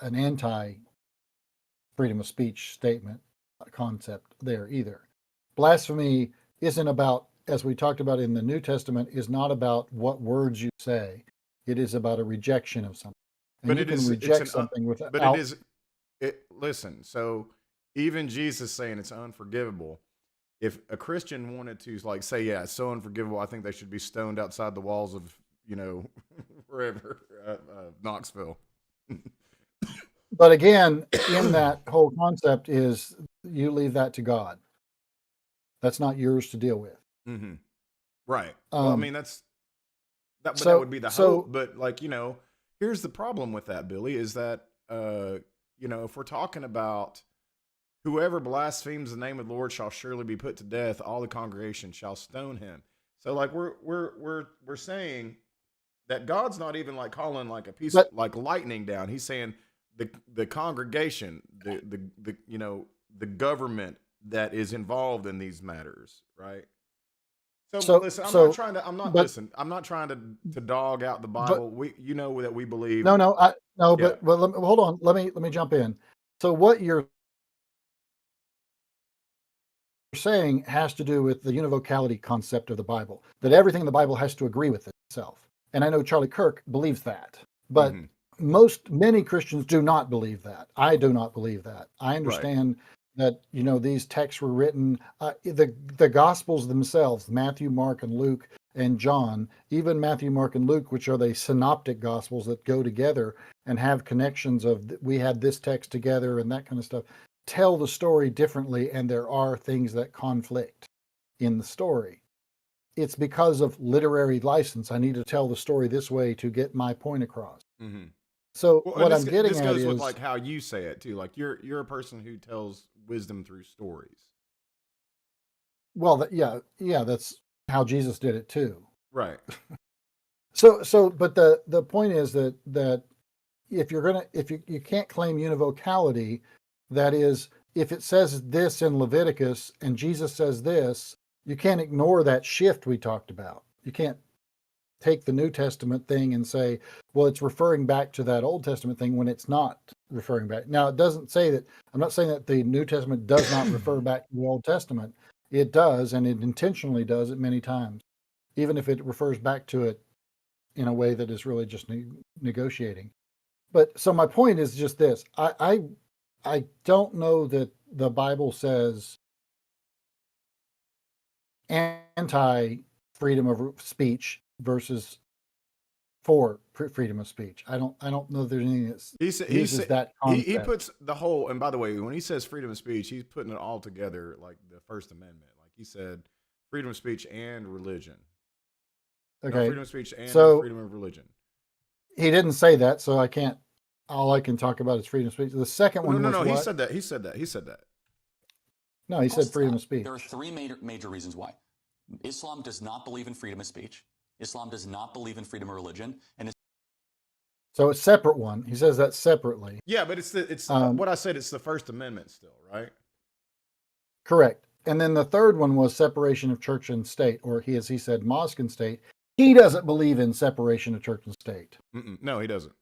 anti-freedom of speech statement concept there either. Blasphemy isn't about, as we talked about in the New Testament, is not about what words you say. It is about a rejection of something. And but you can reject something without. But listen, so even Jesus saying it's unforgivable, if a Christian wanted to, like, say, yeah, it's so unforgivable, I think they should be stoned outside the walls of, wherever, Knoxville. But again, in that whole concept is you leave that to God. That's not yours to deal with. Mm-hmm. Right. Well, I mean, that would be the hope. But, like, here's the problem with that, Billy, is that, if we're talking about whoever blasphemes the name of the Lord shall surely be put to death, all the congregation shall stone him. So, like, we're saying that God's not even like calling like a piece of like lightning down. He's saying the congregation, the government that is involved in these matters, right? So listen, I'm not trying to dog out the Bible. That we believe. But hold on. Let me jump in. So what you're saying has to do with the univocality concept of the Bible, that everything in the Bible has to agree with itself. And I know Charlie Kirk believes that, but many Christians do not believe that. I do not believe that. I understand that, these texts were written, the Gospels themselves, Matthew, Mark, and Luke, and John, even Matthew, Mark, and Luke, which are the synoptic Gospels that go together and have connections of, we had this text together and that kind of stuff, tell the story differently, and there are things that conflict in the story. It's because of literary license. I need to tell the story this way to get my point across. Mm-hmm. So what I'm getting at is, with like how you say it too. Like you're a person who tells wisdom through stories. Well, that's how Jesus did it too. Right. But the point is that if you can't claim univocality, that is, if it says this in Leviticus and Jesus says this, you can't ignore that shift we talked about. You can't take the New Testament thing and say, well, it's referring back to that Old Testament thing when it's not referring back. Now, it doesn't say that. I'm not saying that the New Testament does not refer back to the Old Testament. It does, and it intentionally does it many times, even if it refers back to it in a way that is really just negotiating. But so my point is just this. I don't know that the Bible says anti-freedom of speech versus for freedom of speech. I don't know if there's anything that uses that concept. He puts the whole, and by the way, when he says freedom of speech, he's putting it all together like the First Amendment. Like he said, freedom of speech and religion. Okay. No, freedom of speech and freedom of religion. He didn't say that, so I can't. All I can talk about is freedom of speech. The second one was no. what? He said that. No, he said freedom of speech. There are three major reasons why. Islam does not believe in freedom of speech. Islam does not believe in freedom of religion, and So it's separate one. He says that separately. Yeah, but it's what I said. It's the First Amendment still, right? Correct. And then the third one was separation of church and state, or as he said, mosque and state. He doesn't believe in separation of church and state. No, he doesn't.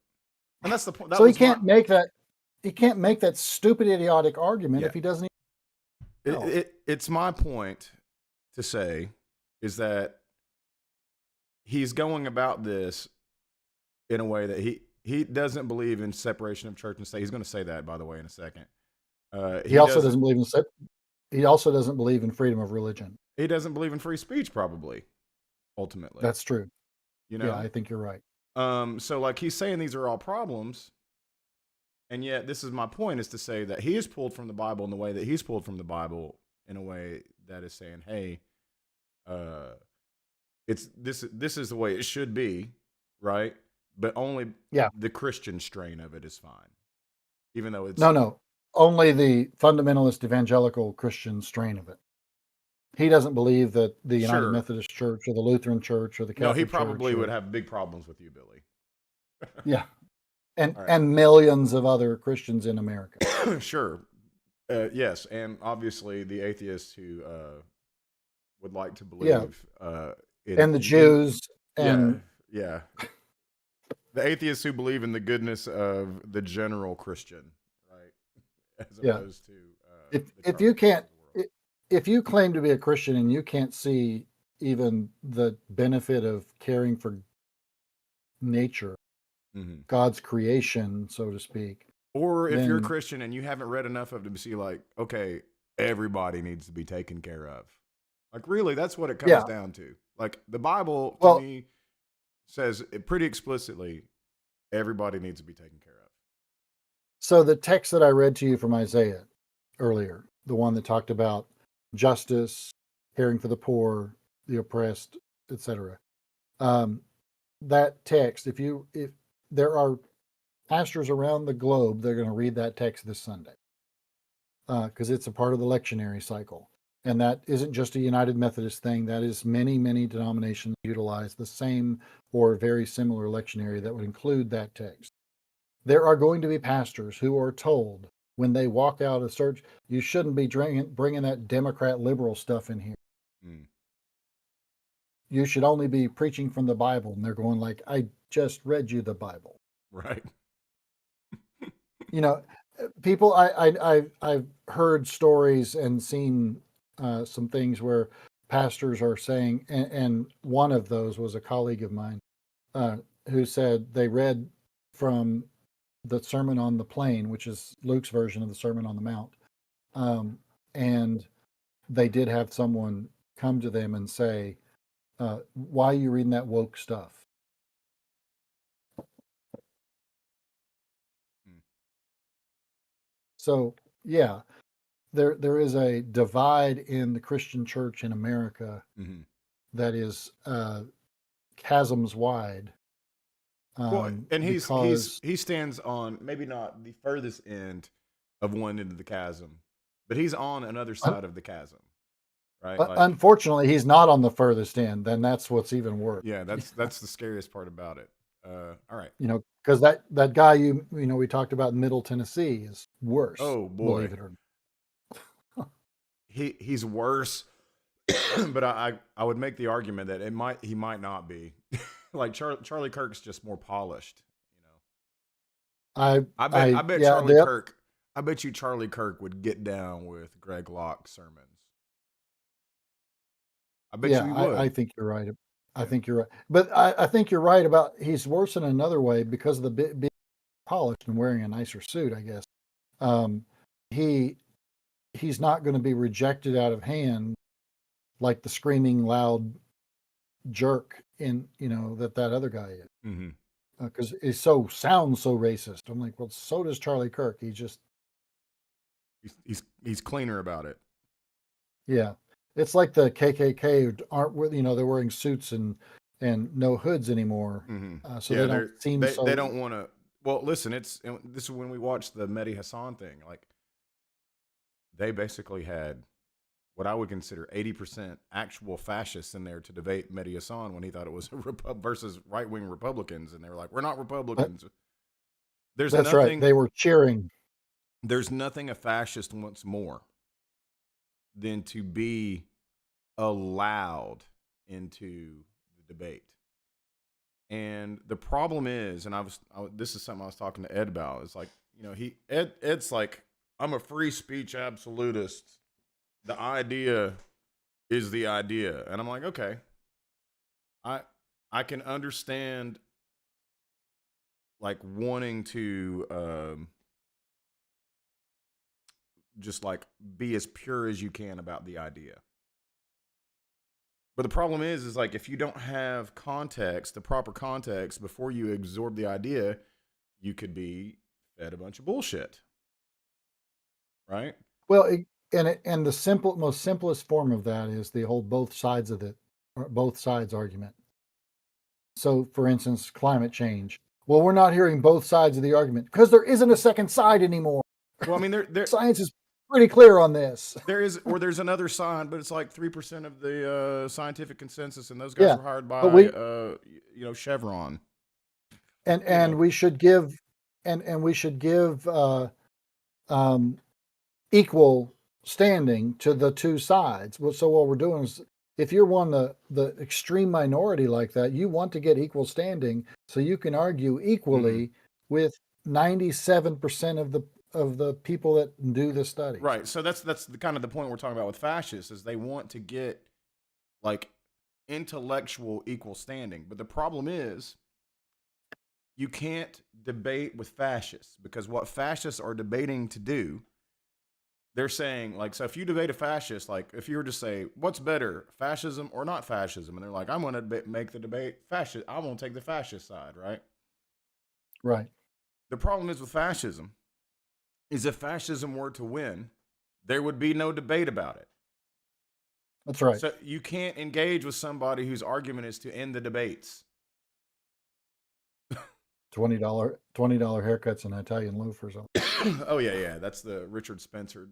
And that's the point. So he can't make that. He can't make that stupid, idiotic argument if he doesn't. It's my point to say is that he's going about this in a way that he doesn't believe in separation of church and state. He's going to say that, by the way, in a second. He also doesn't believe in. He also doesn't believe in freedom of religion. He doesn't believe in free speech, probably. Ultimately, that's true. You know, yeah, I think you're right. So like he's saying these are all problems, and yet this is my point: is to say that he is pulled from the Bible in the way that he's pulled from the Bible in a way that is saying, hey, it's this is the way it should be, right? But only the Christian strain of it is fine, even though it's only the fundamentalist evangelical Christian strain of it. He doesn't believe that the United Methodist Church or the Lutheran Church or the Catholic Church. No, he probably would have big problems with you, Billy. Yeah, and millions of other Christians in America. Sure, yes, and obviously the atheists who would like to believe, and the Jews, and the atheists who believe in the goodness of the general Christian, right? As opposed to if you can't. If you claim to be a Christian and you can't see even the benefit of caring for nature, God's creation, so to speak. Or if you're a Christian and you haven't read enough of it to see like, okay, everybody needs to be taken care of. Like really, that's what it comes down to. Like the Bible to me says it pretty explicitly, everybody needs to be taken care of. So the text that I read to you from Isaiah earlier, the one that talked about justice, caring for the poor, the oppressed, etc. That text, if there are pastors around the globe, they're going to read that text this Sunday because it's a part of the lectionary cycle. And that isn't just a United Methodist thing. That is many, many denominations utilize the same or very similar lectionary that would include that text. There are going to be pastors who are told when they walk out of church, you shouldn't be bringing that Democrat liberal stuff in here. You should only be preaching from the Bible. And they're going like, I just read you the Bible. Right. You know, people, I've heard stories and seen some things where pastors are saying, and one of those was a colleague of mine who said they read from the Sermon on the Plain, which is Luke's version of the Sermon on the Mount. And they did have someone come to them and say, why are you reading that woke stuff? So, yeah, there is a divide in the Christian church in America that is chasms wide. Well, and he stands on maybe not the furthest end of one end of the chasm, but he's on another side of the chasm, right? Like, unfortunately, he's not on the furthest end. Then that's what's even worse. Yeah, that's the scariest part about it. All right, you know, because that guy we talked about in Middle Tennessee is worse. Oh boy, believe it or not. he's worse, but I would make the argument that he might not be. Like Charlie Kirk's just more polished, you know. I bet Charlie Kirk. I bet you Charlie Kirk would get down with Greg Locke's sermons. I bet you he would. I think you're right. I think you're right, but I think you're right about he's worse in another way because of the being polished and wearing a nicer suit. I guess he's not going to be rejected out of hand like the screaming loud jerk in that other guy is because it sounds so racist. I'm like, well, so does Charlie Kirk. He's cleaner about it. Yeah, it's like the KKK aren't they're wearing suits and no hoods anymore, so they don't seem so. They don't want to. Well, listen, this is when we watched the Mehdi Hassan thing. Like they basically had what I would consider 80% actual fascists in there to debate Mehdi Hassan when he thought it was versus right-wing Republicans, and they were like, "We're not Republicans." That's right. They were cheering. There's nothing a fascist wants more than to be allowed into the debate. And the problem is, and this is something I was talking to Ed about. It's like, Ed's like, I'm a free speech absolutist. The idea is the idea. And I'm like, okay, I can understand like wanting to just like be as pure as you can about the idea. But the problem is like, if you don't have context, the proper context before you absorb the idea, you could be fed a bunch of bullshit. Right? Well, and the most simplest form of that is the whole both sides argument. So, for instance, climate change. Well, we're not hearing both sides of the argument because there isn't a second side anymore. Well, I mean, science is pretty clear on this. There's another side, but it's like 3% of the scientific consensus, and those guys were hired by Chevron. And we should give equal standing to the two sides. So what we're doing is, if you're the extreme minority like that, you want to get equal standing so you can argue equally with 97% of the people that do the study. Right. So that's the kind of the point we're talking about with fascists, is they want to get like intellectual equal standing. But the problem is, you can't debate with fascists, because what fascists are debating to do, they're saying, like, so if you debate a fascist, like if you were to say, what's better, fascism or not fascism? And they're like, I'm going to make the debate fascist. I won't take the fascist side, right? Right. The problem is with fascism is, if fascism were to win, there would be no debate about it. That's right. So you can't engage with somebody whose argument is to end the debates. $20 haircuts and Italian loafers. Oh yeah. That's the Richard Spencer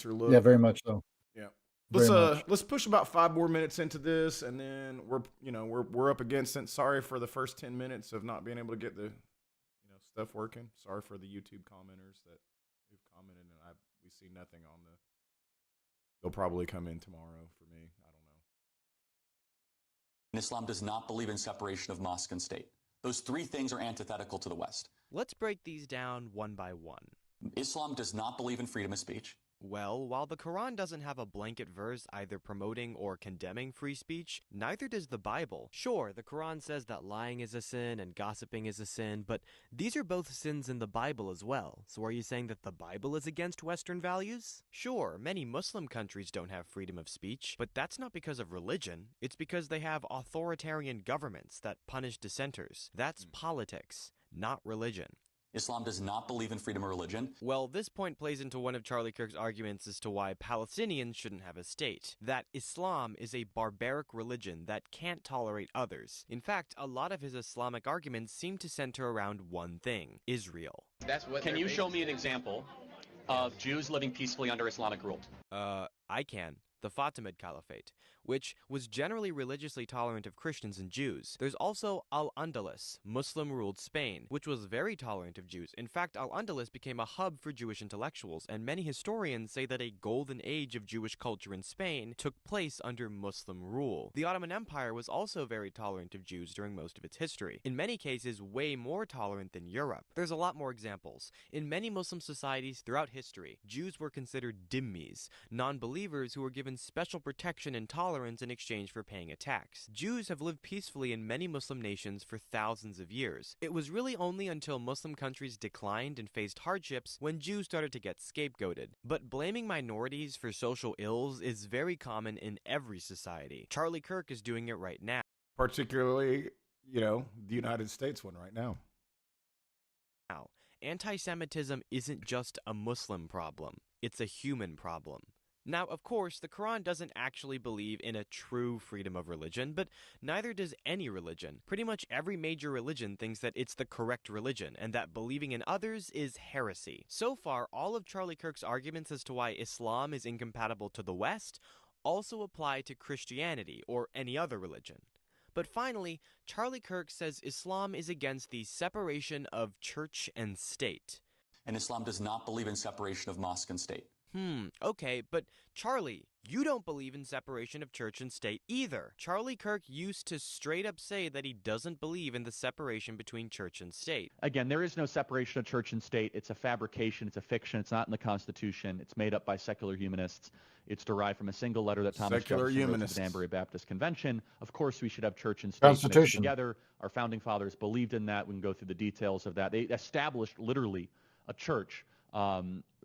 look. Yeah, very much so. Yeah. Let's push about 5 more minutes into this, and then we're up against it. Sorry for the first 10 minutes of not being able to get the stuff working. Sorry for the YouTube commenters who've commented, and we see nothing on the. They'll probably come in tomorrow for me. I don't know. Islam does not believe in separation of mosque and state. Those 3 things are antithetical to the West. Let's break these down one by one. Islam does not believe in freedom of speech. Well, while the Quran doesn't have a blanket verse either promoting or condemning free speech, neither does the Bible. Sure, the Quran says that lying is a sin and gossiping is a sin, but these are both sins in the Bible as well. So are you saying that the Bible is against Western values? Sure, many Muslim countries don't have freedom of speech, but that's not because of religion. It's because they have authoritarian governments that punish dissenters. That's politics, not religion. Islam does not believe in freedom of religion. Well, this point plays into one of Charlie Kirk's arguments as to why Palestinians shouldn't have a state. That Islam is a barbaric religion that can't tolerate others. In fact, a lot of his Islamic arguments seem to center around one thing: Israel. Can you show me an example of Jews living peacefully under Islamic rule? I can. The Fatimid Caliphate, which was generally religiously tolerant of Christians and Jews. There's also Al-Andalus, Muslim-ruled Spain, which was very tolerant of Jews. In fact, Al-Andalus became a hub for Jewish intellectuals, and many historians say that a golden age of Jewish culture in Spain took place under Muslim rule. The Ottoman Empire was also very tolerant of Jews during most of its history, in many cases way more tolerant than Europe. There's a lot more examples. In many Muslim societies throughout history, Jews were considered dhimmis, non-believers who were given special protection and tolerance in exchange for paying a tax. Jews have lived peacefully in many Muslim nations for thousands of years. It was really only until Muslim countries declined and faced hardships when Jews started to get scapegoated. But blaming minorities for social ills is very common in every society. Charlie Kirk is doing it right now. Particularly, the United States one right now. Anti-Semitism isn't just a Muslim problem. It's a human problem. Now, of course, the Quran doesn't actually believe in a true freedom of religion, but neither does any religion. Pretty much every major religion thinks that it's the correct religion, and that believing in others is heresy. So far, all of Charlie Kirk's arguments as to why Islam is incompatible to the West also apply to Christianity or any other religion. But finally, Charlie Kirk says Islam is against the separation of church and state. And Islam does not believe in separation of mosque and state. Okay, but Charlie, you don't believe in separation of church and state either. Charlie Kirk used to straight up say that he doesn't believe in the separation between church and state. Again, there is no separation of church and state. It's a fabrication. It's a fiction. It's not in the Constitution. It's made up by secular humanists. It's derived from a single letter that Thomas Jefferson wrote to the Danbury Baptist Convention. Of course, we should have church and state mixed together. Our founding fathers believed in that. We can go through the details of that. They established literally a church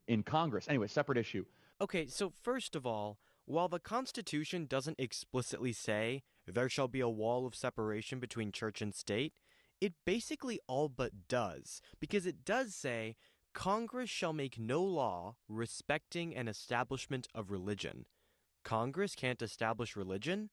in Congress. Anyway, separate issue. Okay, so first of all, while the Constitution doesn't explicitly say there shall be a wall of separation between church and state, it basically all but does, because it does say Congress shall make no law respecting an establishment of religion. Congress can't establish religion?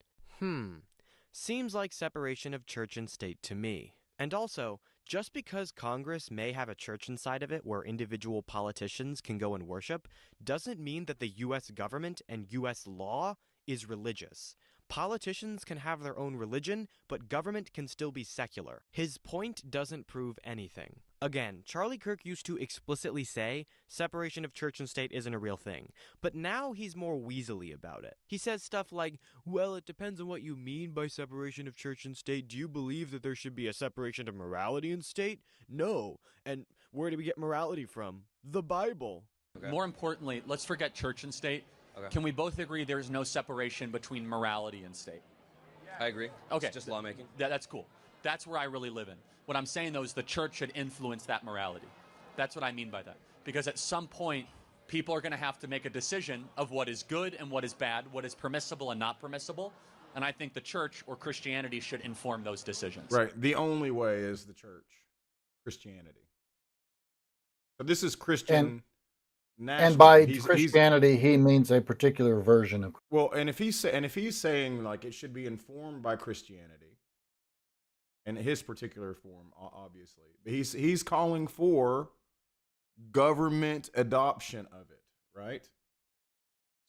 Seems like separation of church and state to me. And also, just because Congress may have a church inside of it where individual politicians can go and worship, doesn't mean that the U.S. government and U.S. law is religious. Politicians can have their own religion, but government can still be secular. His point doesn't prove anything. Again, Charlie Kirk used to explicitly say separation of church and state isn't a real thing, but now he's more weaselly about it. He says stuff like, well, it depends on what you mean by separation of church and state. Do you believe that there should be a separation of morality and state? No. And where do we get morality from? The Bible. Okay. More importantly, let's forget church and state. Okay. Can we both agree there's no separation between morality and state? I agree. Okay. It's just lawmaking. That's cool. That's where I really live in. What I'm saying, though, is the church should influence that morality. That's what I mean by that. Because at some point, people are going to have to make a decision of what is good and what is bad, what is permissible and not permissible. And I think the church or Christianity should inform those decisions. Right. The only way is the church, Christianity. So this is Christian. And by Christianity, he means a particular version of. Well, and if he's saying like it should be informed by Christianity, and his particular form, obviously, but he's calling for government adoption of it, right?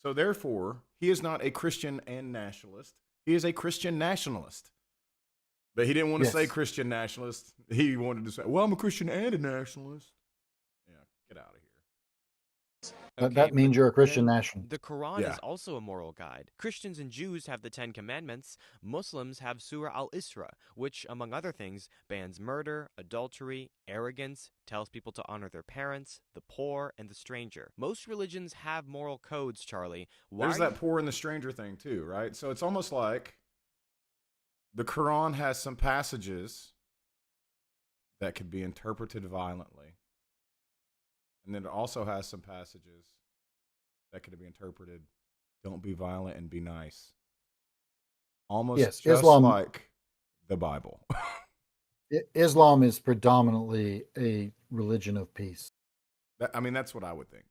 So therefore, he is not a Christian and nationalist. He is a Christian nationalist. But he didn't want to say Christian nationalist. He wanted to say, "Well, I'm a Christian and a nationalist." Yeah, get out of here. That means you're a Christian nationalist. The Quran is also a moral guide. Christians and Jews have the Ten Commandments. Muslims have Surah Al-Isra, which, among other things, bans murder, adultery, arrogance, tells people to honor their parents, the poor, and the stranger. Most religions have moral codes, Charlie. There's that poor and the stranger thing too, right? So it's almost like the Quran has some passages that could be interpreted violently. And then it also has some passages that could be interpreted, don't be violent and be nice. Almost just Islam, like the Bible. Islam is predominantly a religion of peace. That's what I would think.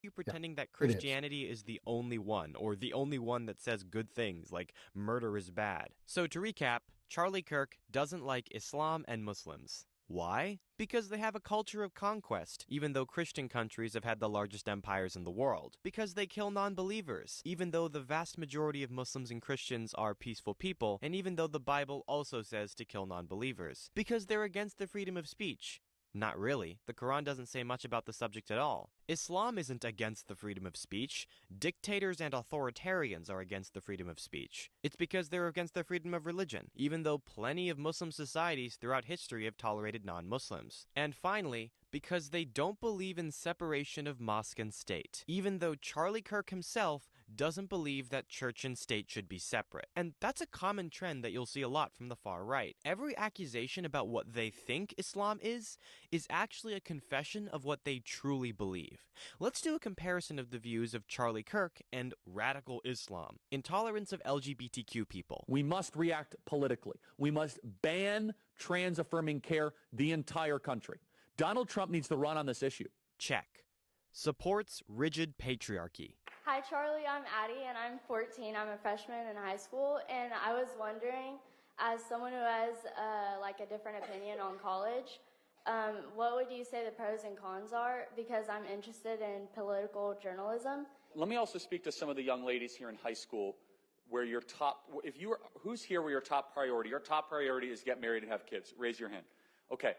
You pretending that Christianity is the only one, or the only one that says good things, like murder is bad. So to recap, Charlie Kirk doesn't like Islam and Muslims. Why? Because they have a culture of conquest, even though Christian countries have had the largest empires in the world. Because they kill non-believers, even though the vast majority of Muslims and Christians are peaceful people, and even though the Bible also says to kill non-believers. Because they're against the freedom of speech. Not really. The Quran doesn't say much about the subject at all. Islam isn't against the freedom of speech. Dictators and authoritarians are against the freedom of speech. It's because they're against the freedom of religion, even though plenty of Muslim societies throughout history have tolerated non-Muslims. And finally, because they don't believe in separation of mosque and state, even though Charlie Kirk himself doesn't believe that church and state should be separate. And that's a common trend that you'll see a lot from the far right. Every accusation about what they think Islam is actually a confession of what they truly believe. Let's do a comparison of the views of Charlie Kirk and radical Islam. Intolerance of LGBTQ people. We must react politically. We must ban trans-affirming care the entire country. Donald Trump needs to run on this issue. Check. Supports rigid patriarchy. Hi, Charlie. I'm Addie, and I'm 14. I'm a freshman in high school, and I was wondering, as someone who has like a different opinion on college, what would you say the pros and cons are? Because I'm interested in political journalism. Let me also speak to some of the young ladies here in high school where your top, if you are, who's here where your top priority is get married and have kids? Raise your hand. Okay.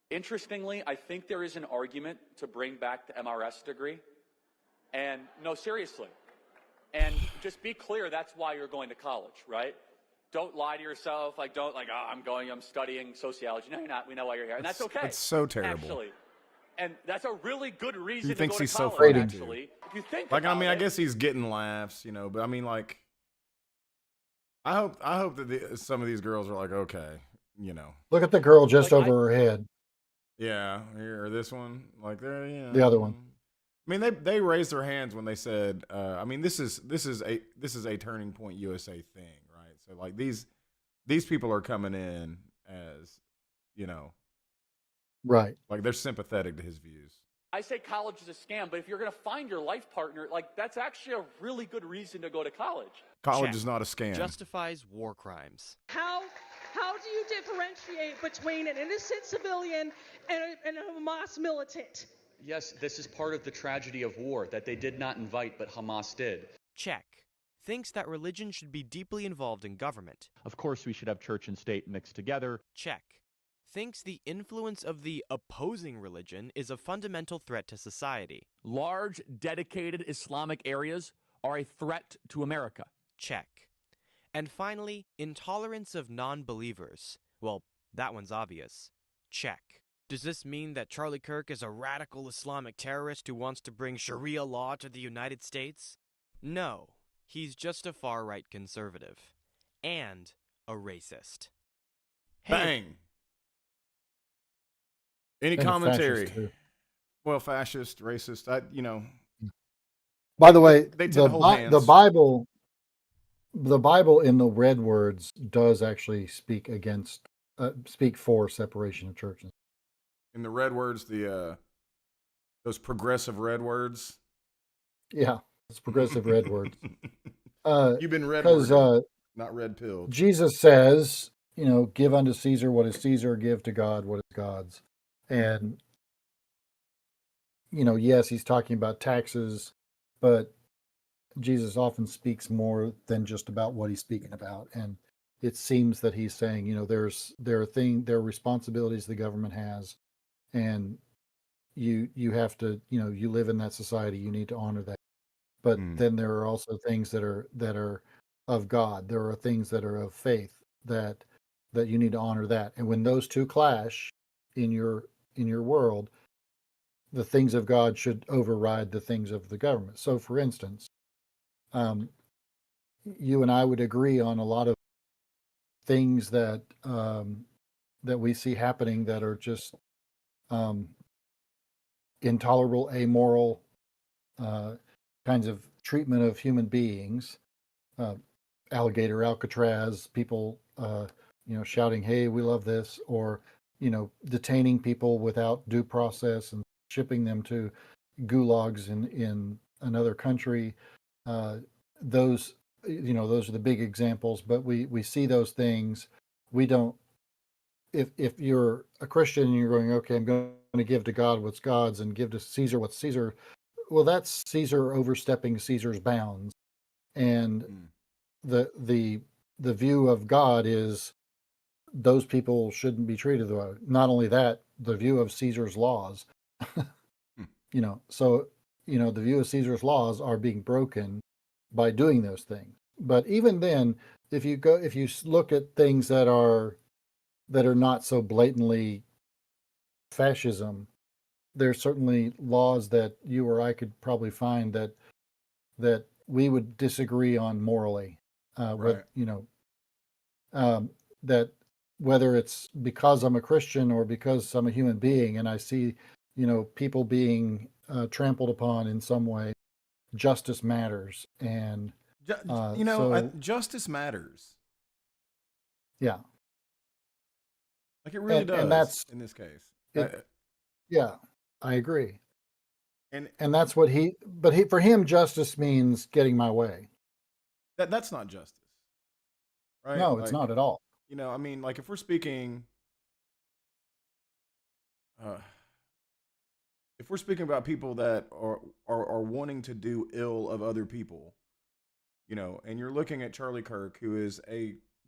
Interestingly, I think there is an argument to bring back the MRS degree. And no, seriously. And just be clear, that's why you're going to college, right? Don't lie to yourself. Like, don't like, oh, I'm studying sociology. No, you're not. We know why you're here. And that's okay. It's so terrible. Actually. And that's a really good reason He thinks to go he's to so college, funny, actually. too. If you think Like, I about mean, I it, guess he's getting laughs, you know, but I mean, like, I hope that some of these girls are like, okay, you know. Look at the girl just Like, over her head. Yeah, here, or this one, like there, yeah. The other one. I mean, they raised their hands when they said, I mean, this is a Turning Point USA thing, right? So like these people are coming in as, you know, right, like they're sympathetic to his views. I say college is a scam, but if you're going to find your life partner, like that's actually a really good reason to go to college. College is not a scam. Justifies war crimes. How do you differentiate between an innocent civilian and a Hamas militant? Yes, this is part of the tragedy of war that they did not invite, but Hamas did. Check. Thinks that religion should be deeply involved in government. Of course, we should have church and state mixed together. Check. Thinks the influence of the opposing religion is a fundamental threat to society. Large, dedicated Islamic areas are a threat to America. Check. And finally, intolerance of non-believers. Well, that one's obvious. Check. Does this mean that Charlie Kirk is a radical Islamic terrorist who wants to bring Sharia law to the United States? No. He's just a far-right conservative. And a racist. Bang! Any And commentary? fascist, too. Well, fascist, racist, you know. By the way, They tend to hold hands. the Bible in the red words does actually speak for separation of churches. In the red words, those progressive red words. Yeah, it's progressive red words. You've been red because not red pilled. Jesus says, you know, give unto Caesar what is Caesar, give to God what is God's. And, you know, yes, he's talking about taxes, but Jesus often speaks more than just about what he's speaking about. And it seems that he's saying, you know, there are responsibilities the government has, and you have to, you know, you live in that society, you need to honor that. But then there are also things that are of God. There are things that are of faith that you need to honor that. And when those two clash in your world, the things of God should override the things of the government. So, for instance, you and I would agree on a lot of things that we see happening that are just intolerable, amoral kinds of treatment of human beings. Alligator, Alcatraz, people, you know, shouting, "Hey, we love this," or, you know, detaining people without due process and shipping them to gulags in another country. Those, you know, those are the big examples, but we see those things. We don't, if you're a Christian and you're going, okay, I'm going to give to God what's God's and give to Caesar what's Caesar. Well, that's Caesar overstepping Caesar's bounds. And the view of God is those people shouldn't be treated that way. Not only that, the view of Caesar's laws, you know, so, you know, the view of Caesar's laws are being broken by doing those things. But even then, if you look at things that are not so blatantly fascism, there's certainly laws that you or I could probably find that we would disagree on morally. Right. You know, that whether it's because I'm a Christian or because I'm a human being and I see, you know, people being trampled upon in some way, justice matters. And you know, justice matters. Yeah. Like it really does. And that's in this case. yeah, I agree. And that's what for him, justice means getting my way. That's not justice, right? No, it's not at all. I mean, like if we're speaking, if we're speaking about people that are wanting to do ill of other people, and you're looking at Charlie Kirk, who is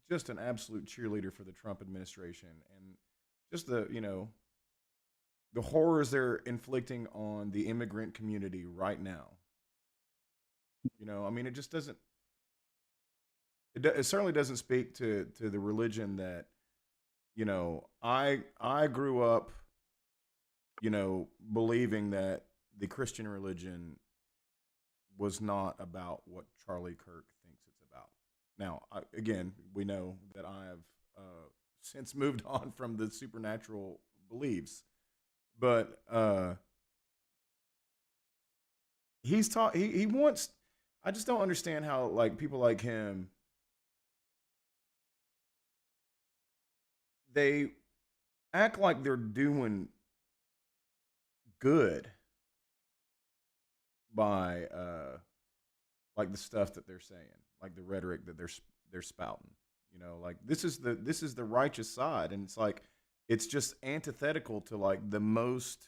just an absolute cheerleader for the Trump administration, and just the horrors they're inflicting on the immigrant community right now. I mean, it just doesn't. It certainly doesn't speak to the religion that, I grew up, believing that the Christian religion was not about what Charlie Kirk thinks it's about. Now, again, we know that I have since moved on from the supernatural beliefs, but he's taught he wants. I just don't understand how like people like him. They act like they're doing good by like the stuff that they're saying, like the rhetoric that they're spouting. Like this is the righteous side, and it's just antithetical to like the most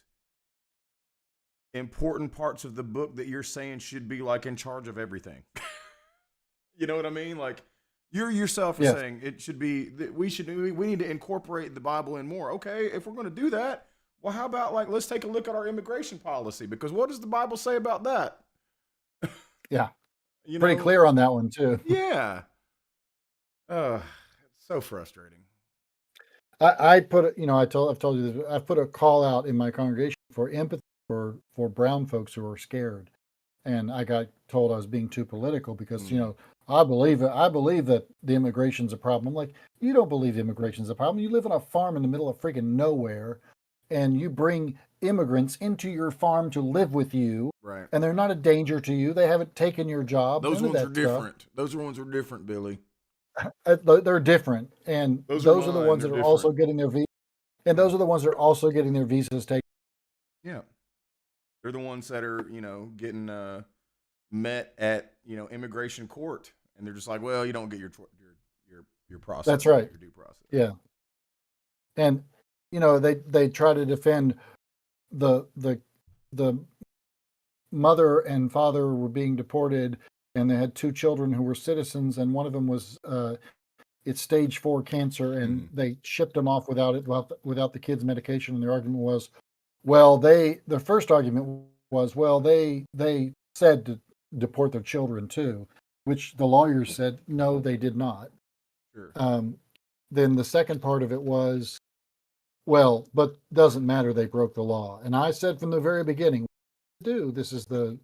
important parts of the book that you're saying should be like in charge of everything. You know what I mean? Like you yourself are saying it should be that we need to incorporate the Bible in more. Okay, if we're going to do that, well, how about like let's take a look at our immigration policy, because what does the Bible say about that? Yeah, pretty clear on that one too. Yeah. It's so frustrating. I've told you this. I've put a call out in my congregation for empathy for brown folks who are scared, and I got told I was being too political because I believe that the immigration's a problem. I'm like, you don't believe immigration's a problem. You live on a farm in the middle of freaking nowhere, and you bring immigrants into your farm to live with you, right? And they're not a danger to you. They haven't taken your job. Those ones are different. Those ones are different, Billy. They're different, and those are the ones that are also getting their visa. And those are the ones that are also getting their visas taken. Yeah, they're the ones that are getting met at immigration court, and they're just like, well, you don't get your process. That's right. Your due process. Yeah, and they try to defend the mother and father were being deported, and they had two children who were citizens, and one of them was it's stage 4 cancer, and they shipped them off without the kid's medication. And their argument was, the first argument was, they said to deport their children too, which the lawyers said no, they did not. Sure. Then the second part of it was, but doesn't matter, they broke the law. And I said from the very beginning, this is the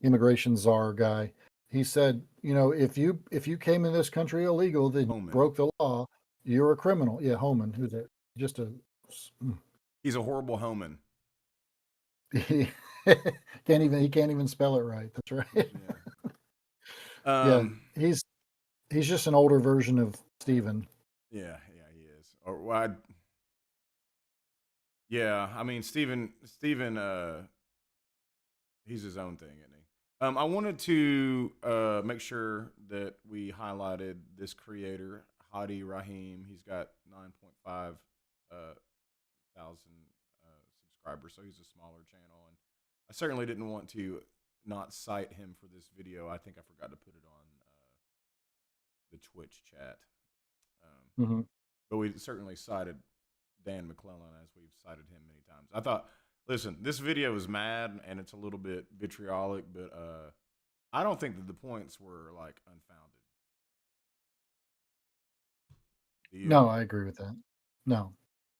immigration czar guy. He said, if you came in this country illegal, then you broke the law, you're a criminal. Yeah, Homan, who's that? He's a horrible Homan. He can't even spell it right. That's right. Yeah. He's just an older version of Stephen. Yeah, he is. I mean, Stephen, he's his own thing, isn't he? I wanted to make sure that we highlighted this creator, Hadi Rahim. He's got 9.5 thousand subscribers, so he's a smaller channel. And I certainly didn't want to not cite him for this video. I think I forgot to put it on the Twitch chat. But we certainly cited Dan McLaughlin, as we've cited him many times. I thought, listen, this video is mad and it's a little bit vitriolic, but I don't think that the points were like unfounded. No, I agree with that. No,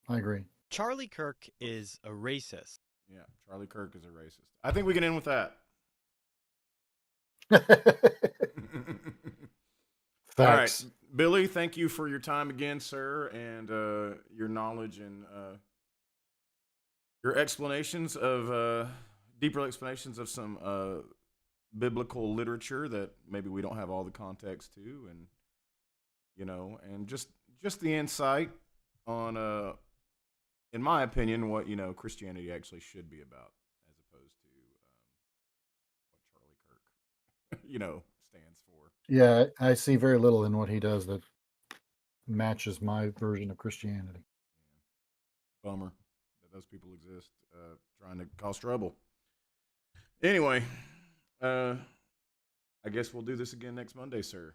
I agree. Charlie Kirk is a racist. Yeah, Charlie Kirk is a racist. I think we can end with that. All right, Billy, thank you for your time again, sir, and your knowledge and your explanations of deeper explanations of some biblical literature that maybe we don't have all the context to, and and just the insight on in my opinion, what Christianity actually should be about. stands for. Yeah, I see very little in what he does that matches my version of Christianity. Bummer that those people exist, trying to cause trouble. Anyway, I guess we'll do this again next Monday, sir.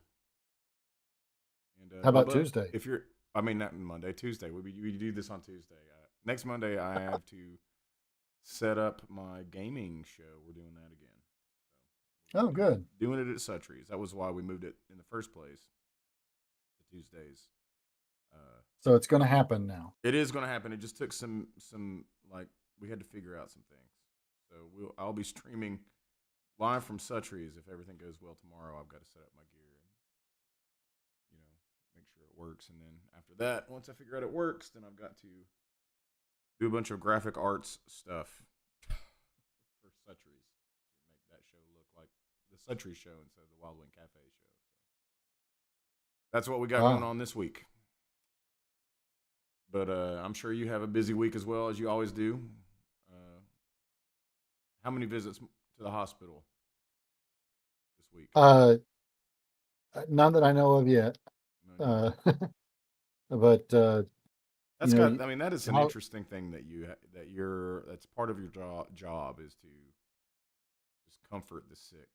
And How about Bubba, Tuesday? If you're, not Monday, Tuesday. We do this on Tuesday. Next Monday, I have to set up my gaming show. We're doing that again. Oh, good. Doing it at Sutry's. That was why we moved it in the first place to Tuesdays. So it's going to happen now. It is going to happen. It just took some we had to figure out some things. So I'll be streaming live from Sutry's if everything goes well tomorrow. I've got to set up my gear and make sure it works. And then after that, once I figure out it works, then I've got to do a bunch of graphic arts stuff for Sutry's to make that show look like the Sutry's show instead of the Wild Wing Cafe show. So that's what we got going on this week. But I'm sure you have a busy week as well, as you always do. How many visits to the hospital this week? None that I know of yet. But that's that is an interesting thing that's part of your job is to just comfort the sick,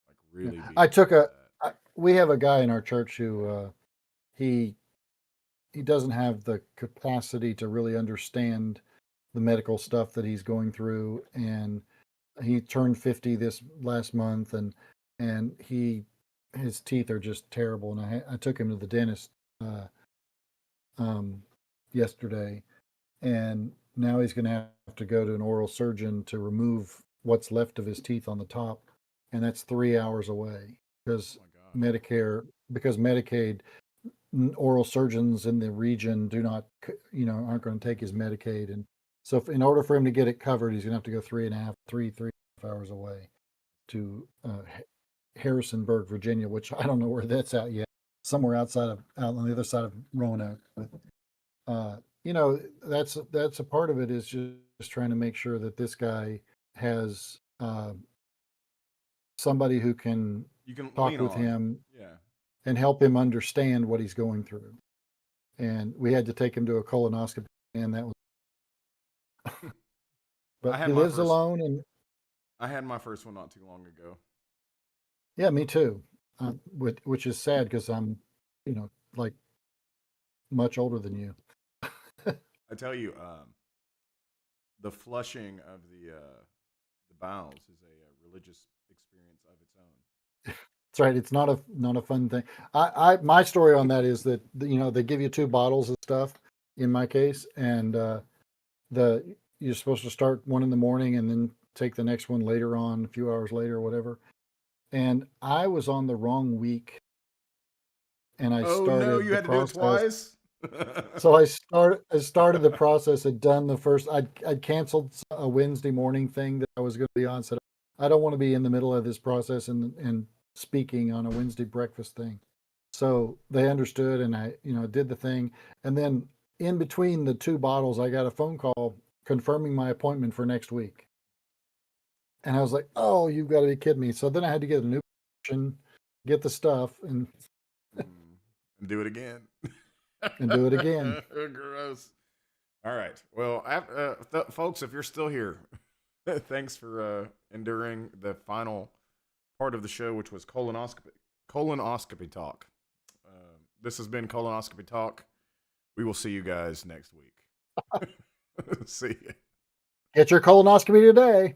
like really. We have a guy in our church who he doesn't have the capacity to really understand the medical stuff that he's going through, and he turned 50 this last month, and his teeth are just terrible, and I took him to the dentist yesterday, and now he's going to have to go to an oral surgeon to remove what's left of his teeth on the top, and that's 3 hours away because Medicaid oral surgeons in the region do not, aren't going to take his Medicaid. And so in order for him to get it covered, he's going to have to go 3.5 hours away to Harrisonburg, Virginia, which I don't know where that's at yet, somewhere out on the other side of Roanoke. But, that's a part of it is just trying to make sure that this guy has somebody who can talk with him. Yeah. And help him understand what he's going through. And we had to take him to a colonoscopy, and that was. But he lives alone, and I had my first one not too long ago. Yeah, me too. Which is sad because I'm, like much older than you. I tell you, the flushing of the bowels is a religious experience of its own. That's right. It's not a fun thing. My story on that is that they give you 2 bottles of stuff in my case, and you're supposed to start one in the morning and then take the next one later on, a few hours later or whatever. And I was on the wrong week, and I started. No, you had to do it twice. So I started the process. Had done the first. I'd canceled a Wednesday morning thing that I was going to be on. Said I don't want to be in the middle of this process and speaking on a Wednesday breakfast thing. So they understood, and I, did the thing. And then in between the 2 bottles, I got a phone call confirming my appointment for next week. And I was like, oh, you've got to be kidding me. So then I had to get a new prescription, get the stuff, and do it again. And do it again. Gross. All right. Well, folks, if you're still here, thanks for enduring the final part of the show, which was colonoscopy talk. This has been Colonoscopy Talk. We will see you guys next week. See ya. Get your colonoscopy today.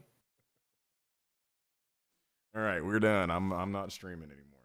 All right, we're done. I'm not streaming anymore.